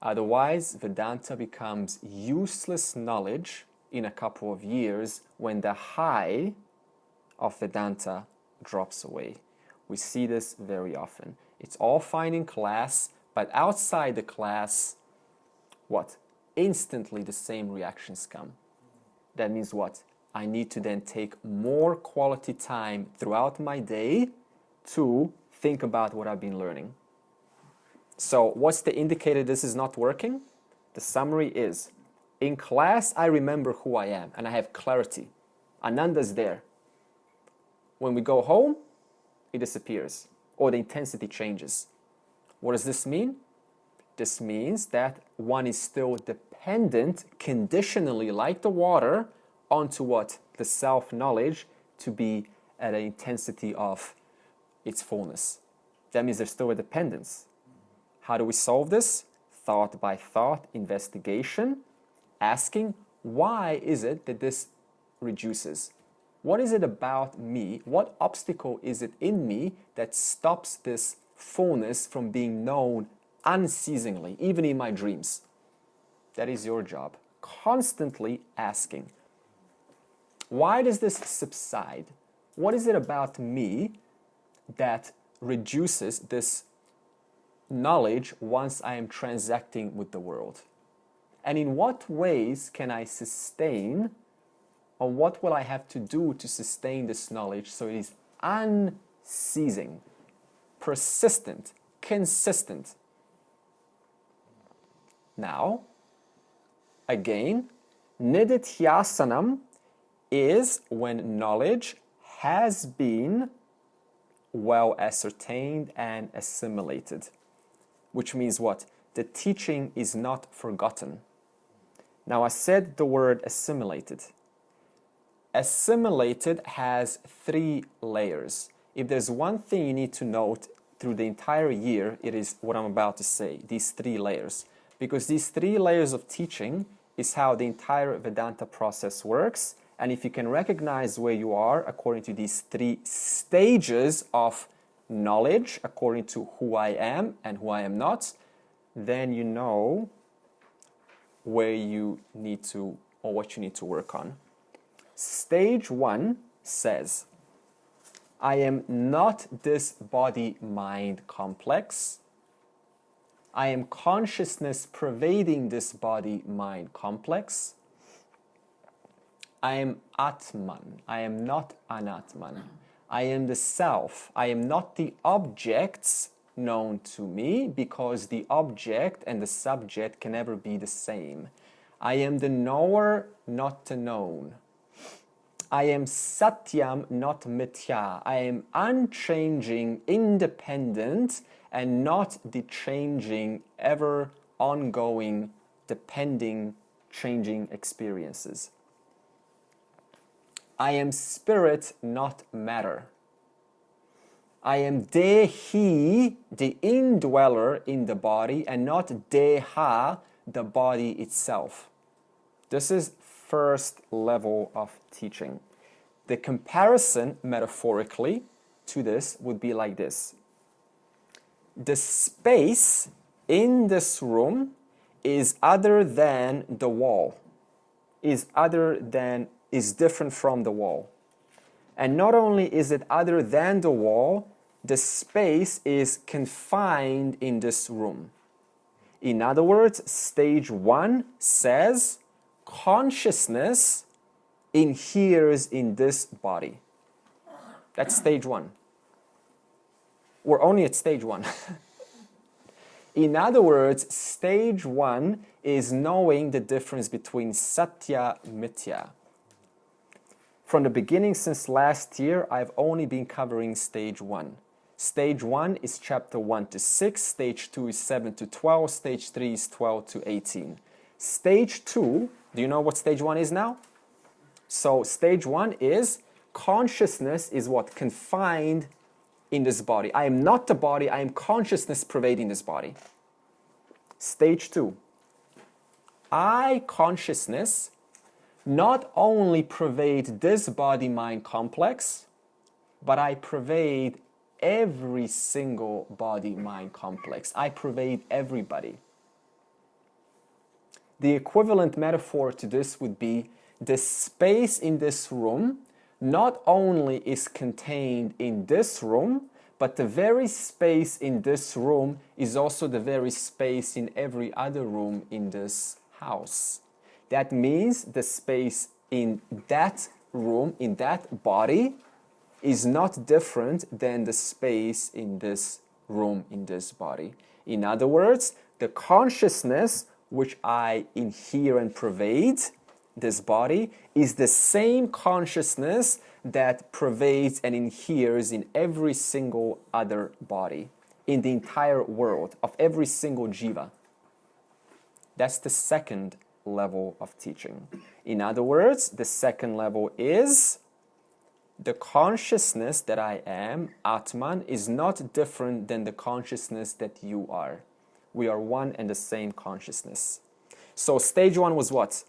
Otherwise, Vedanta becomes useless knowledge in a couple of years when the high of Vedanta drops away. We see this very often. It's all fine in class, but outside the class, what? Instantly the same reactions come. That means what? I need to then take more quality time throughout my day to think about what I've been learning. So what's the indicator this is not working? The summary is, in class I remember who I am and I have clarity. Ananda's there. When we go home, it disappears or the intensity changes. What does this mean? This means that one is still dependent conditionally like the water onto what? The self-knowledge to be at an intensity of its fullness. That means there's still a dependence. How do we solve this? Thought by thought, investigation, asking, why is it that this reduces? What is it about me? What obstacle is it in me that stops this fullness from being known unceasingly, even in my dreams? That is your job. Constantly asking. Why does this subside? What is it about me that reduces this knowledge once I am transacting with the world? And in what ways can I sustain, or what will I have to do to sustain this knowledge so it is unceasing, persistent, consistent? Now, again, nididhyasanam is when knowledge has been well ascertained and assimilated. Which means what? The teaching is not forgotten. Now I said the word assimilated. Assimilated has 3 layers. If there's one thing you need to note through the entire year, it is what I'm about to say, these 3 layers. Because these 3 layers of teaching is how the entire Vedanta process works. And if you can recognize where you are according to these 3 stages of knowledge, according to who I am and who I am not, then you know where you need to, or what you need to work on. Stage 1 says, I am not this body-mind complex. I am consciousness pervading this body-mind complex. I am Atman. I am not Anatman. I am the self. I am not the objects known to me because the object and the subject can never be the same. I am the knower, not the known. I am Satyam, not Mithya. I am unchanging, independent, and not the changing, ever ongoing, depending, changing experiences. I am spirit, not matter. I am Dehi, the indweller in the body, and not Deha, the body itself. This is first level of teaching. The comparison, metaphorically, to this would be like this. The space in this room is other than the wall, is different from the wall. And not only is it other than the wall, the space is confined in this room. In other words, stage 1 says consciousness inheres in this body. That's stage 1. We're only at stage 1. In other words, stage 1 is knowing the difference between Satya Mithya. From the beginning, since last year, I've only been covering stage 1. Stage 1 is chapter 1 to 6, stage 2 is 7 to 12, stage 3 is 12 to 18. Stage 2, do you know what stage 1 is now? So stage 1 is consciousness is what? Confined in this body. I am not the body, I am consciousness pervading this body. Stage 2, I, consciousness, not only pervade this body-mind complex, but I pervade every single body-mind complex. I pervade everybody. The equivalent metaphor to this would be the space in this room not only is contained in this room, but the very space in this room is also the very space in every other room in this house. That means the space in that room, in that body, is not different than the space in this room, in this body. In other words, the consciousness which I inhere and pervade this body is the same consciousness that pervades and inheres in every single other body, in the entire world, of every single jiva. That's the second level of teaching. In other words, the second level is the consciousness that I am, Atman, is not different than the consciousness that you are. We are one and the same consciousness. So stage 1 was what?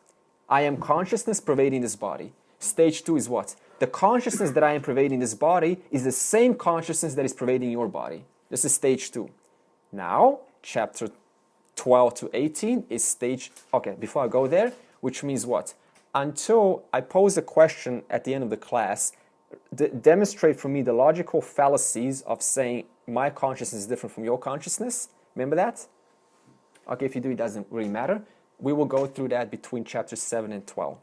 I am consciousness pervading this body. Stage 2 is what? The consciousness that I am pervading this body is the same consciousness that is pervading your body. This is stage 2. Now, chapter 12 to 18 is stage... Okay, before I go there, which means what? Until I pose a question at the end of the class, demonstrate for me the logical fallacies of saying my consciousness is different from your consciousness. Remember that? Okay, if you do, it doesn't really matter. We will go through that between chapters 7 and 12.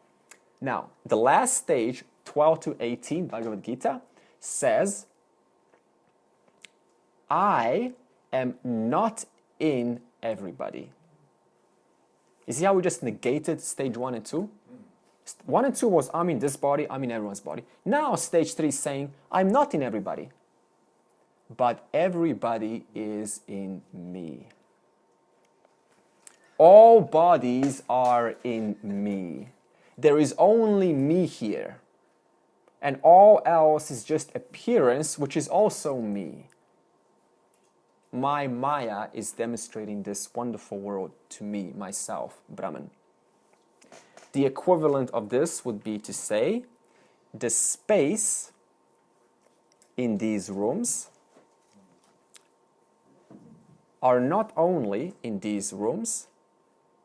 Now, the last stage, 12 to 18, Bhagavad Gita, says, I am not in everybody. You see how we just negated stage 1 and 2? 1 and 2 was, I'm in this body, I'm in everyone's body. Now stage 3 is saying, I'm not in everybody. But everybody is in me. All bodies are in me. There is only me here. And all else is just appearance, which is also me. My Maya is demonstrating this wonderful world to me, myself, Brahman. The equivalent of this would be to say, the space in these rooms are not only in these rooms,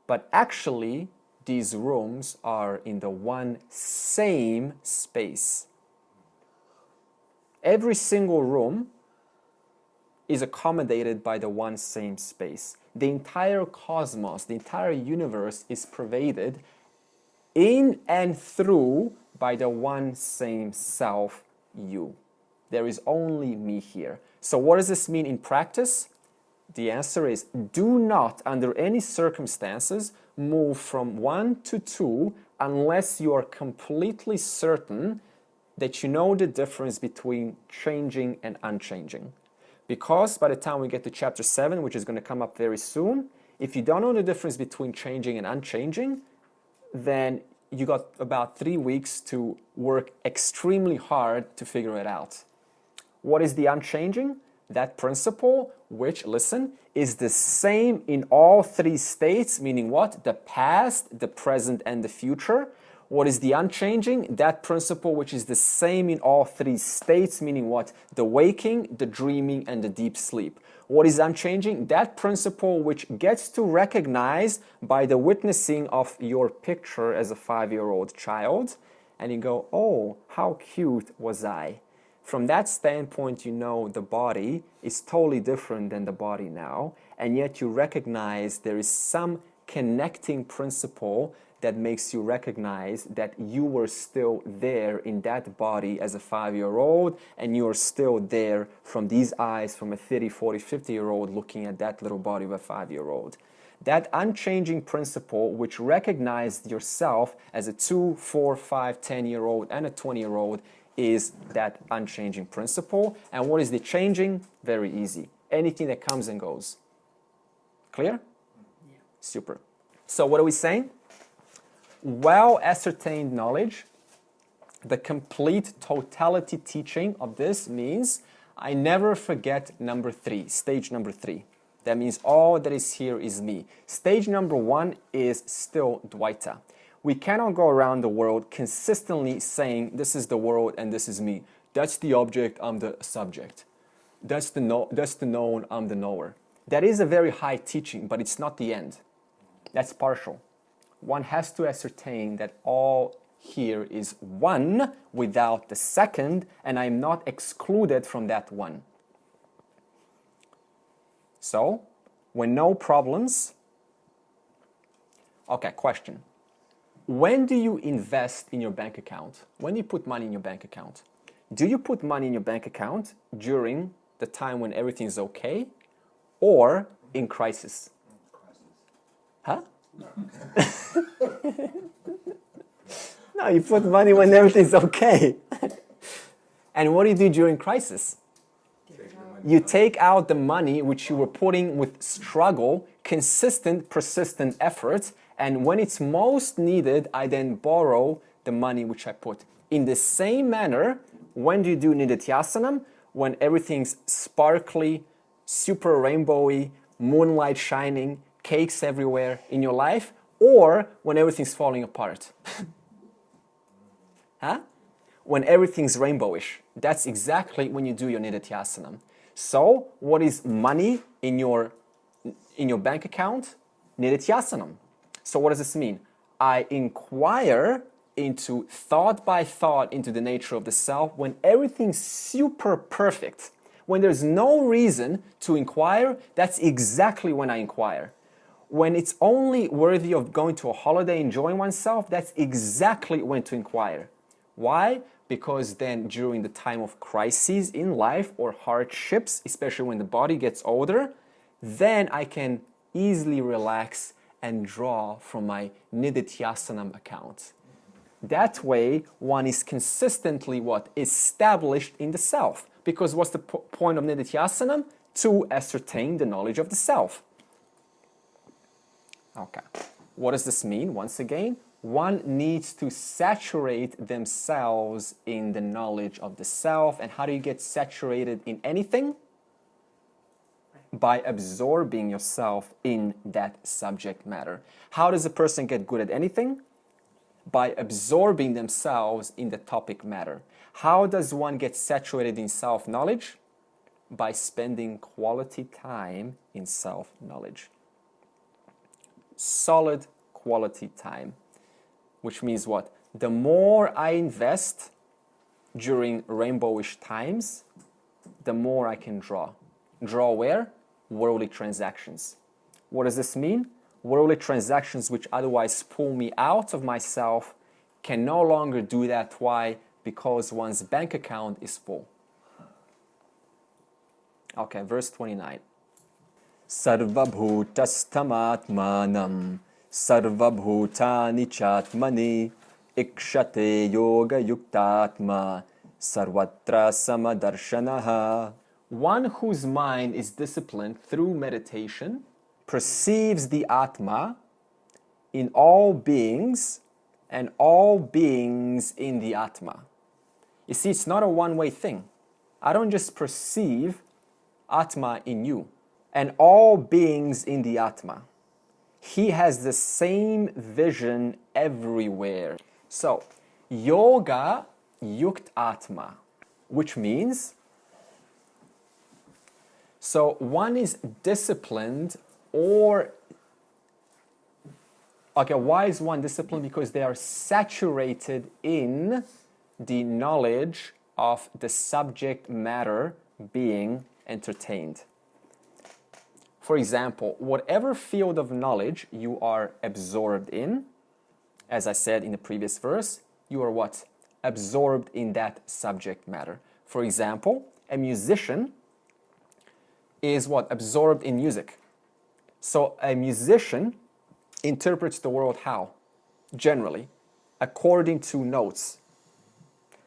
but actually these rooms are in the one same space. Every single room is accommodated by the one same space. The entire cosmos, the entire universe is pervaded in and through by the one same self, you. There is only me here. So what does this mean in practice? The answer is, do not, under any circumstances, move from 1 to 2 unless you are completely certain that you know the difference between changing and unchanging. Because by the time we get to chapter 7, which is going to come up very soon, if you don't know the difference between changing and unchanging, then you got about 3 weeks to work extremely hard to figure it out. What is the unchanging? That principle, which, listen, is the same in all three states, meaning what? The past, the present, and the future. What is the unchanging? That principle which is the same in all three states, meaning what? The waking, the dreaming, and the deep sleep. What is unchanging? That principle which gets to recognize by the witnessing of your picture as a 5-year-old child, and you go, oh, how cute was I? From that standpoint, you know the body is totally different than the body now, and yet you recognize there is some connecting principle that makes you recognize that you were still there in that body as a 5-year-old, and you are still there from these eyes from a 30, 40, 50-year-old looking at that little body of a 5-year-old. That unchanging principle which recognized yourself as a 2, 4, 5, 10-year-old and a 20-year-old is that unchanging principle. And what is the changing? Very easy. Anything that comes and goes. Clear? Yeah. Super. So what are we saying? Well ascertained knowledge, the complete totality teaching of this means I never forget number 3, stage number 3. That means all that is here is me. Stage number 1 is still Dvaita. We cannot go around the world consistently saying this is the world and this is me. That's the object, I'm the subject. That's the known, I'm the knower. That is a very high teaching, but it's not the end. That's partial. One has to ascertain that all here is one without the second, and I'm not excluded from that one. So, when no problems... Okay, question. When do you invest in your bank account? When do you put money in your bank account? Do you put money in your bank account during the time when everything is okay, or in crisis? Huh? No, you put money when everything's okay. And what do you do during crisis? You take out the money which you were putting with struggle, consistent, persistent effort, and when it's most needed, I then borrow the money which I put. In the same manner, when do you do Nididhyasanam? When everything's sparkly, super rainbowy, moonlight shining, cakes everywhere in your life, or when everything's falling apart? Huh? When everything's rainbowish. That's exactly when you do your Nididhyasanam. So, what is money in your bank account? Nididhyasanam. So what does this mean? I inquire into thought by thought into the nature of the self when everything's super perfect. When there's no reason to inquire, that's exactly when I inquire. When it's only worthy of going to a holiday, enjoying oneself, that's exactly when to inquire. Why? Because then during the time of crises in life or hardships, especially when the body gets older, then I can easily relax and draw from my Nididhyasanam account. That way, one is consistently what? Established in the self. Because what's the point of Nididhyasanam? To ascertain the knowledge of the self. Okay. What does this mean? Once again, one needs to saturate themselves in the knowledge of the self. And how do you get saturated in anything? By absorbing yourself in that subject matter. How does a person get good at anything? By absorbing themselves in the topic matter. How does one get saturated in self-knowledge? By spending quality time in self-knowledge. Solid quality time. Which means what? The more I invest during rainbowish times, the more I can draw. Draw where? Worldly transactions. What does this mean? Worldly transactions which otherwise pull me out of myself can no longer do that. Why? Because one's bank account is full. Okay, verse 29. Sarvabhutastamatmanam sarvabhutani chatmani ikshate yoga yuktatma sarvatra samadarshanaha. One whose mind is disciplined through meditation perceives the Atma in all beings and all beings in the Atma. You see, it's not a one-way thing. I don't just perceive Atma in you and all beings in the Atma. He has the same vision everywhere. So, yoga yukt Atma, which means, so one is disciplined or, okay, why is one disciplined? Because they are saturated in the knowledge of the subject matter being entertained. For example, whatever field of knowledge you are absorbed in, as I said in the previous verse, you are what? Absorbed in that subject matter. For example, a musician is what? Absorbed in music. So a musician interprets the world how? Generally, according to notes.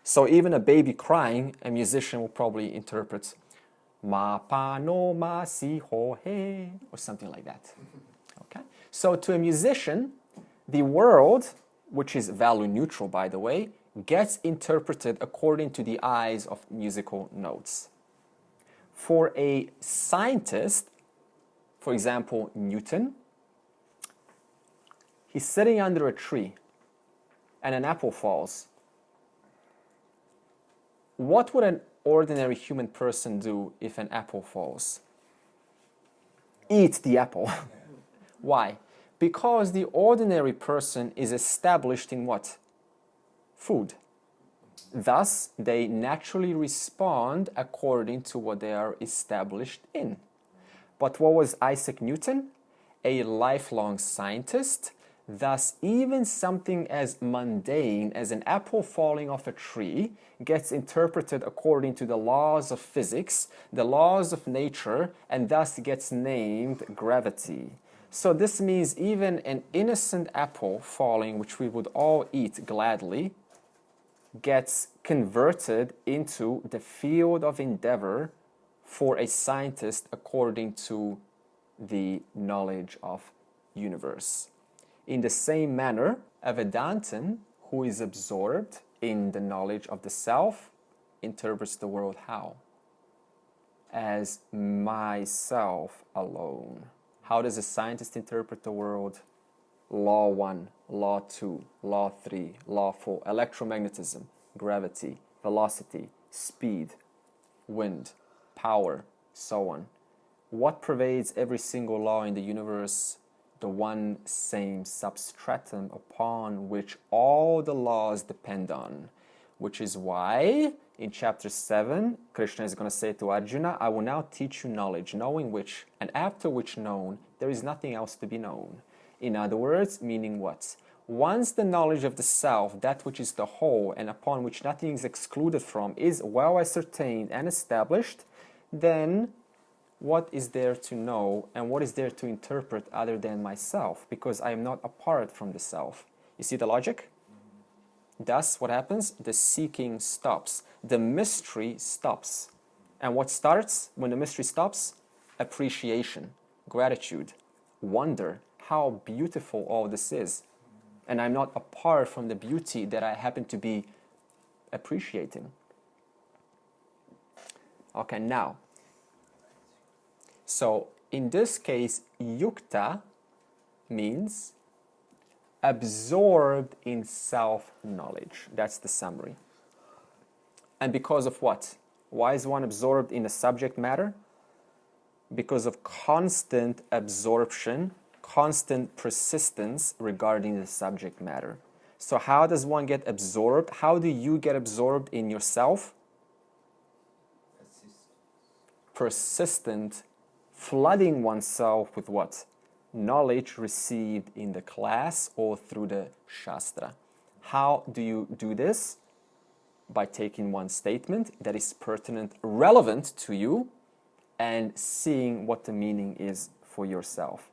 So even a baby crying, a musician will probably interpret ma pa no ma si ho he, or something like that. Okay? So to a musician, the world, which is value neutral by the way, gets interpreted according to the eyes of musical notes. For a scientist, for example, Newton, he's sitting under a tree and an apple falls. What would an ordinary human person do if an apple falls? Eat the apple. Why? Because the ordinary person is established in what? Food. Thus, they naturally respond according to what they are established in. But what was Isaac Newton? A lifelong scientist. Thus, even something as mundane as an apple falling off a tree gets interpreted according to the laws of physics, the laws of nature, and thus gets named gravity. So this means even an innocent apple falling, which we would all eat gladly, gets converted into the field of endeavor for a scientist according to the knowledge of universe. In the same manner, a Vedantan who is absorbed in the knowledge of the self interprets the world how? As myself alone. How does a scientist interpret the world? Law 1, Law 2, Law 3, Law 4, electromagnetism, gravity, velocity, speed, wind, power, so on. What pervades every single law in the universe? The one same substratum upon which all the laws depend on. Which is why in chapter 7, Krishna is going to say to Arjuna, I will now teach you knowledge, knowing which, and after which known, there is nothing else to be known. In other words, meaning what? Once the knowledge of the self, that which is the whole, and upon which nothing is excluded from, is well ascertained and established, then what is there to know and what is there to interpret other than myself? Because I am not apart from the self. You see the logic? Thus, what happens? The seeking stops. The mystery stops. And what starts when the mystery stops? Appreciation, gratitude, wonder, how beautiful all this is. And I'm not apart from the beauty that I happen to be appreciating. Okay, now, so in this case, yukta means absorbed in self-knowledge. That's the summary. And because of what? Why is one absorbed in the subject matter? Because of constant absorption, constant persistence regarding the subject matter. So how does one get absorbed? How do you get absorbed in yourself? Persistent, flooding oneself with what? Knowledge received in the class or through the Shastra. How do you do this? By taking one statement that is pertinent, relevant to you, and seeing what the meaning is for yourself.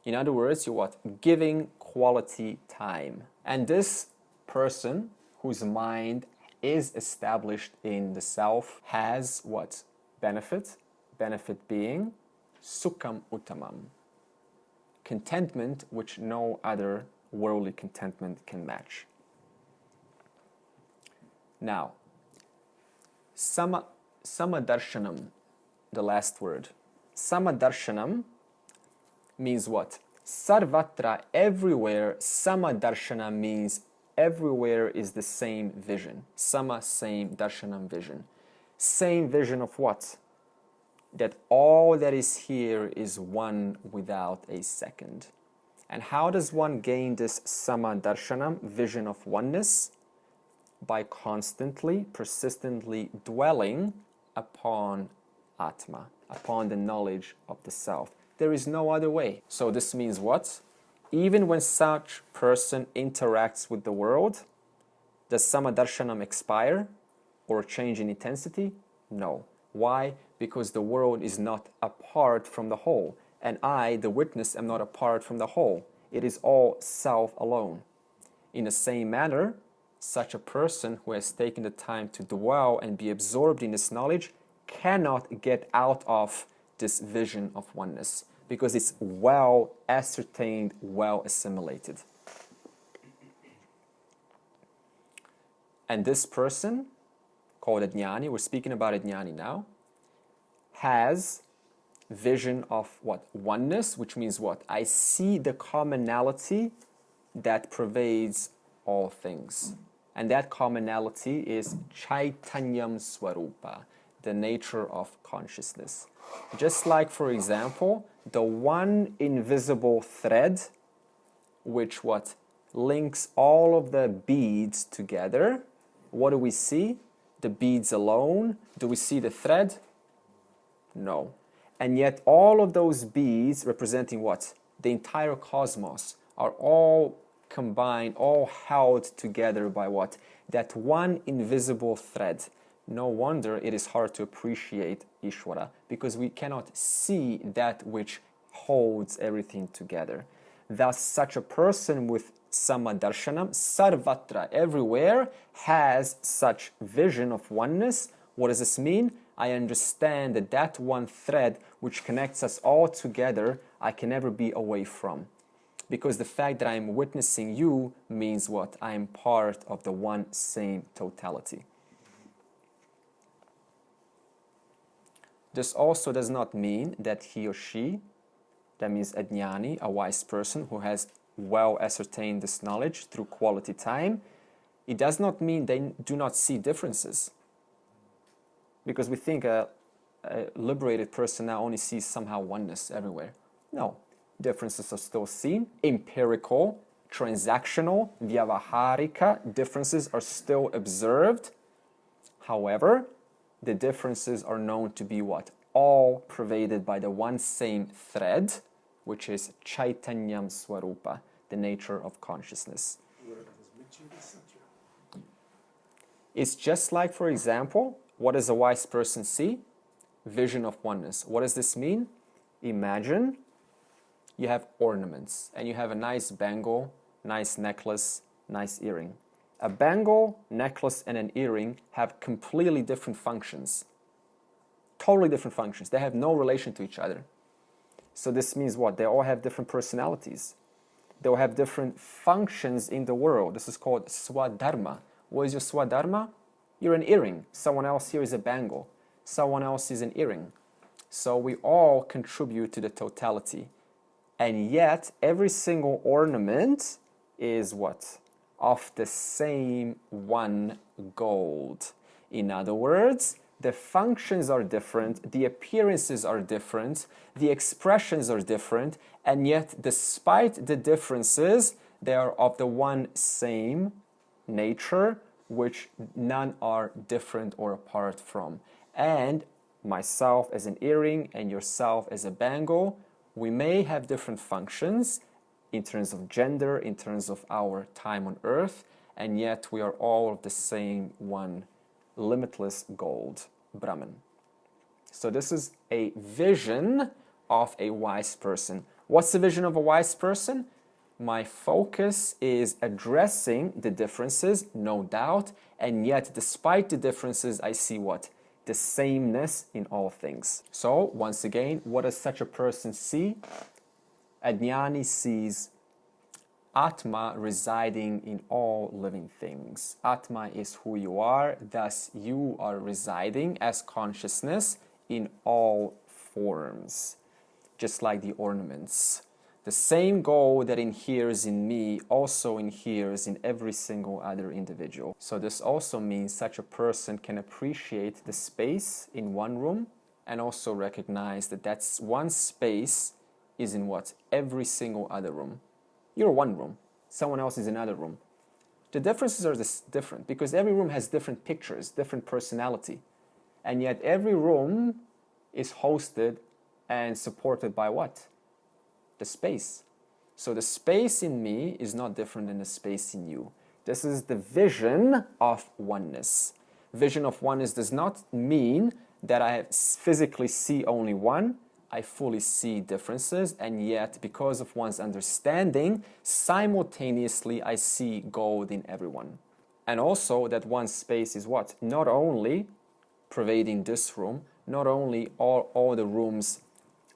In other words, you're what? Giving quality time. And this person whose mind is established in the self has what? Benefit. Benefit being sukham uttamam. Contentment which no other worldly contentment can match. Now, Samadarshanam, the last word. Samadarshanam means what? Sarvatra, everywhere. Samadarshana means everywhere is the same vision. Sama, same, darshanam, vision. Same vision of what? That all that is here is one without a second. And how does one gain this Samadarshanam, vision of oneness? By constantly, persistently dwelling upon Atma, upon the knowledge of the self. There is no other way. So this means what? Even when such person interacts with the world, does Samadarshanam expire or change in intensity? No. Why? Because the world is not apart from the whole. And I, the witness, am not apart from the whole. It is all self alone. In the same manner, such a person who has taken the time to dwell and be absorbed in this knowledge cannot get out of this vision of oneness, because it's well ascertained, well assimilated. And this person, called a jnani, we're speaking about a jnani now, has vision of what? Oneness, which means what? I see the commonality that pervades all things. And that commonality is Chaitanyam Swarupa, the nature of consciousness. Just like, for example, the one invisible thread, which what? Links all of the beads together. What do we see? The beads alone. Do we see the thread? No. And yet all of those beads representing what? The entire cosmos are all combined, all held together by what? That one invisible thread. No wonder it is hard to appreciate Ishvara, because we cannot see that which holds everything together. Thus, such a person with Samadarshanam, Sarvatra, everywhere, has such vision of oneness. What does this mean? I understand that that one thread which connects us all together, I can never be away from. Because the fact that I am witnessing you means what? I am part of the one same totality. This also does not mean that he or she, that means a jnani, a wise person who has well ascertained this knowledge through quality time, it does not mean they do not see differences. Because we think a liberated person now only sees somehow oneness everywhere. No, differences are still seen. Empirical, transactional, vyavaharika differences are still observed. However, the differences are known to be what? All pervaded by the one same thread, which is Chaitanyam Swarupa, the nature of consciousness. It's just like, for example, what does a wise person see? Vision of oneness. What does this mean? Imagine you have ornaments and you have a nice bangle, nice necklace, nice earring. A bangle, necklace, and an earring have completely different functions. Totally different functions. They have no relation to each other. So this means what? They all have different personalities. They will have different functions in the world. This is called swadharma. What is your swadharma? You're an earring. Someone else here is a bangle. Someone else is an earring. So we all contribute to the totality. And yet, every single ornament is what? Of the same one gold. In other words, the functions are different, the appearances are different, the expressions are different, and yet, despite the differences, they are of the one same nature, which none are different or apart from. And myself as an earring and yourself as a bangle, we may have different functions in terms of gender, in terms of our time on earth, and yet we are all of the same one limitless gold, Brahman. So this is a vision of a wise person. What's the vision of a wise person? My focus is addressing the differences, no doubt, and yet despite the differences, I see what? The sameness in all things. So, once again, what does such a person see? A jnani sees Atma residing in all living things. Atma is who you are, thus you are residing as consciousness in all forms, just like the ornaments. The same gold that inheres in me also inheres in every single other individual. So this also means such a person can appreciate the space in one room and also recognize that that's one space is in what? Every single other room. You're one room, someone else is in another room. The differences are different because every room has different pictures, different personality. And yet every room is hosted and supported by what? The space. So the space in me is not different than the space in you. This is the vision of oneness. Vision of oneness does not mean that I physically see only one. I fully see differences, and yet because of one's understanding, simultaneously I see gold in everyone. And also that one space is what? Not only pervading this room, not only all the rooms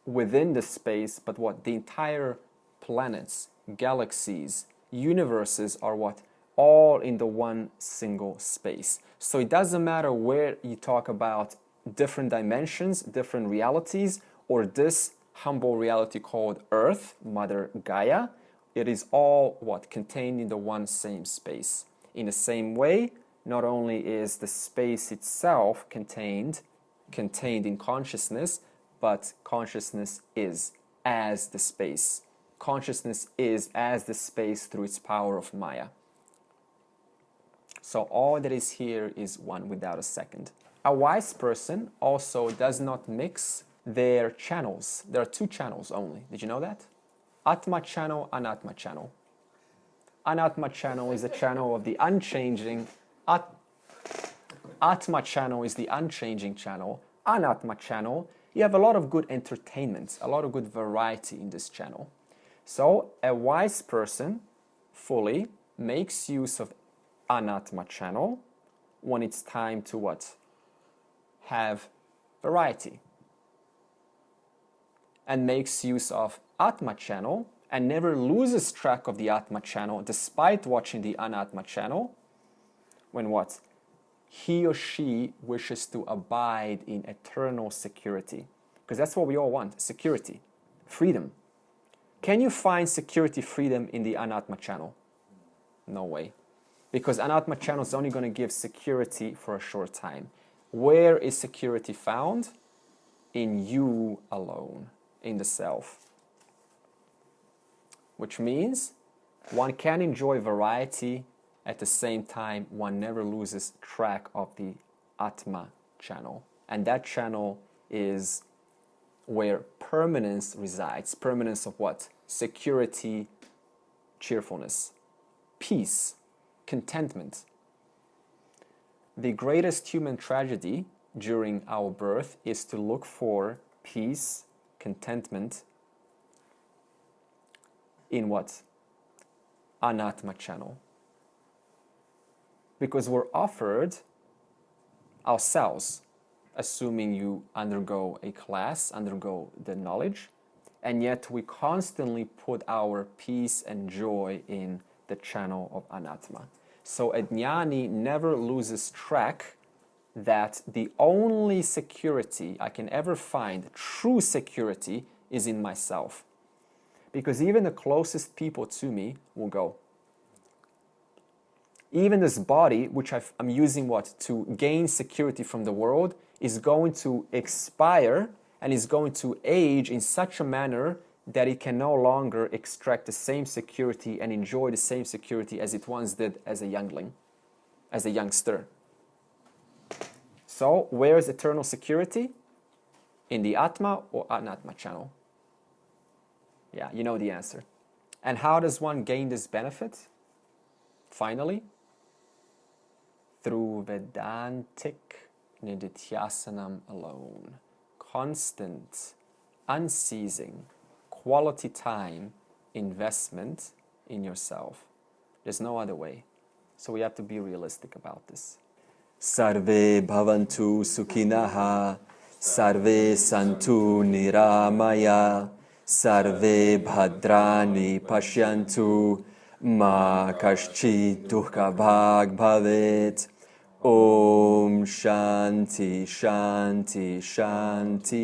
within the space, but what? The entire planets, galaxies, universes are what? All in the one single space. So it doesn't matter where you talk about different dimensions, different realities, or this humble reality called Earth, Mother Gaia, it is all what? Contained in the one same space. In the same way, not only is the space itself contained in consciousness, but consciousness is as the space. Consciousness is as the space through its power of Maya. So all that is here is one without a second. A wise person also does not mix their channels. There are two channels only. Did you know that? Atma channel, Anatma channel. Anatma channel is the channel of the unchanging. Atma channel is the unchanging channel. Anatma channel, you have a lot of good entertainment, a lot of good variety in this channel. So a wise person fully makes use of Anatma channel when it's time to what? Have variety. And makes use of Atma channel and never loses track of the Atma channel despite watching the Anatma channel when what? He or she wishes to abide in eternal security. Because that's what we all want, security, freedom. Can you find security, freedom in the Anatma channel? No way. Because Anatma channel is only going to give security for a short time. Where is security found? In you alone, in the self. Which means one can enjoy variety, at the same time one never loses track of the Atma channel. And that channel is where permanence resides. Permanence of what? Security, cheerfulness, peace, contentment. The greatest human tragedy during our birth is to look for peace, contentment in what? Anatma channel. Because we're offered ourselves, assuming you undergo a class, undergo the knowledge, and yet we constantly put our peace and joy in the channel of Anatma. So a jnani never loses track that the only security I can ever find, true security, is in myself. Because even the closest people to me will go. Even this body, which I'm using what? To gain security from the world, is going to expire and is going to age in such a manner that it can no longer extract the same security and enjoy the same security as it once did as a youngling, as a youngster. So, where is eternal security? In the Atma or Anatma channel? Yeah, you know the answer. And how does one gain this benefit? Finally, through Vedantic Nididhyasanam alone. Constant, unceasing, quality time investment in yourself. There's no other way. So we have to be realistic about this. Sarve bhavantu sukhinaha, sarve santu niramaya, sarve bhadrani pashyantu, ma kaschit dukkha bhag bhavet. Om Shanti Shanti Shanti.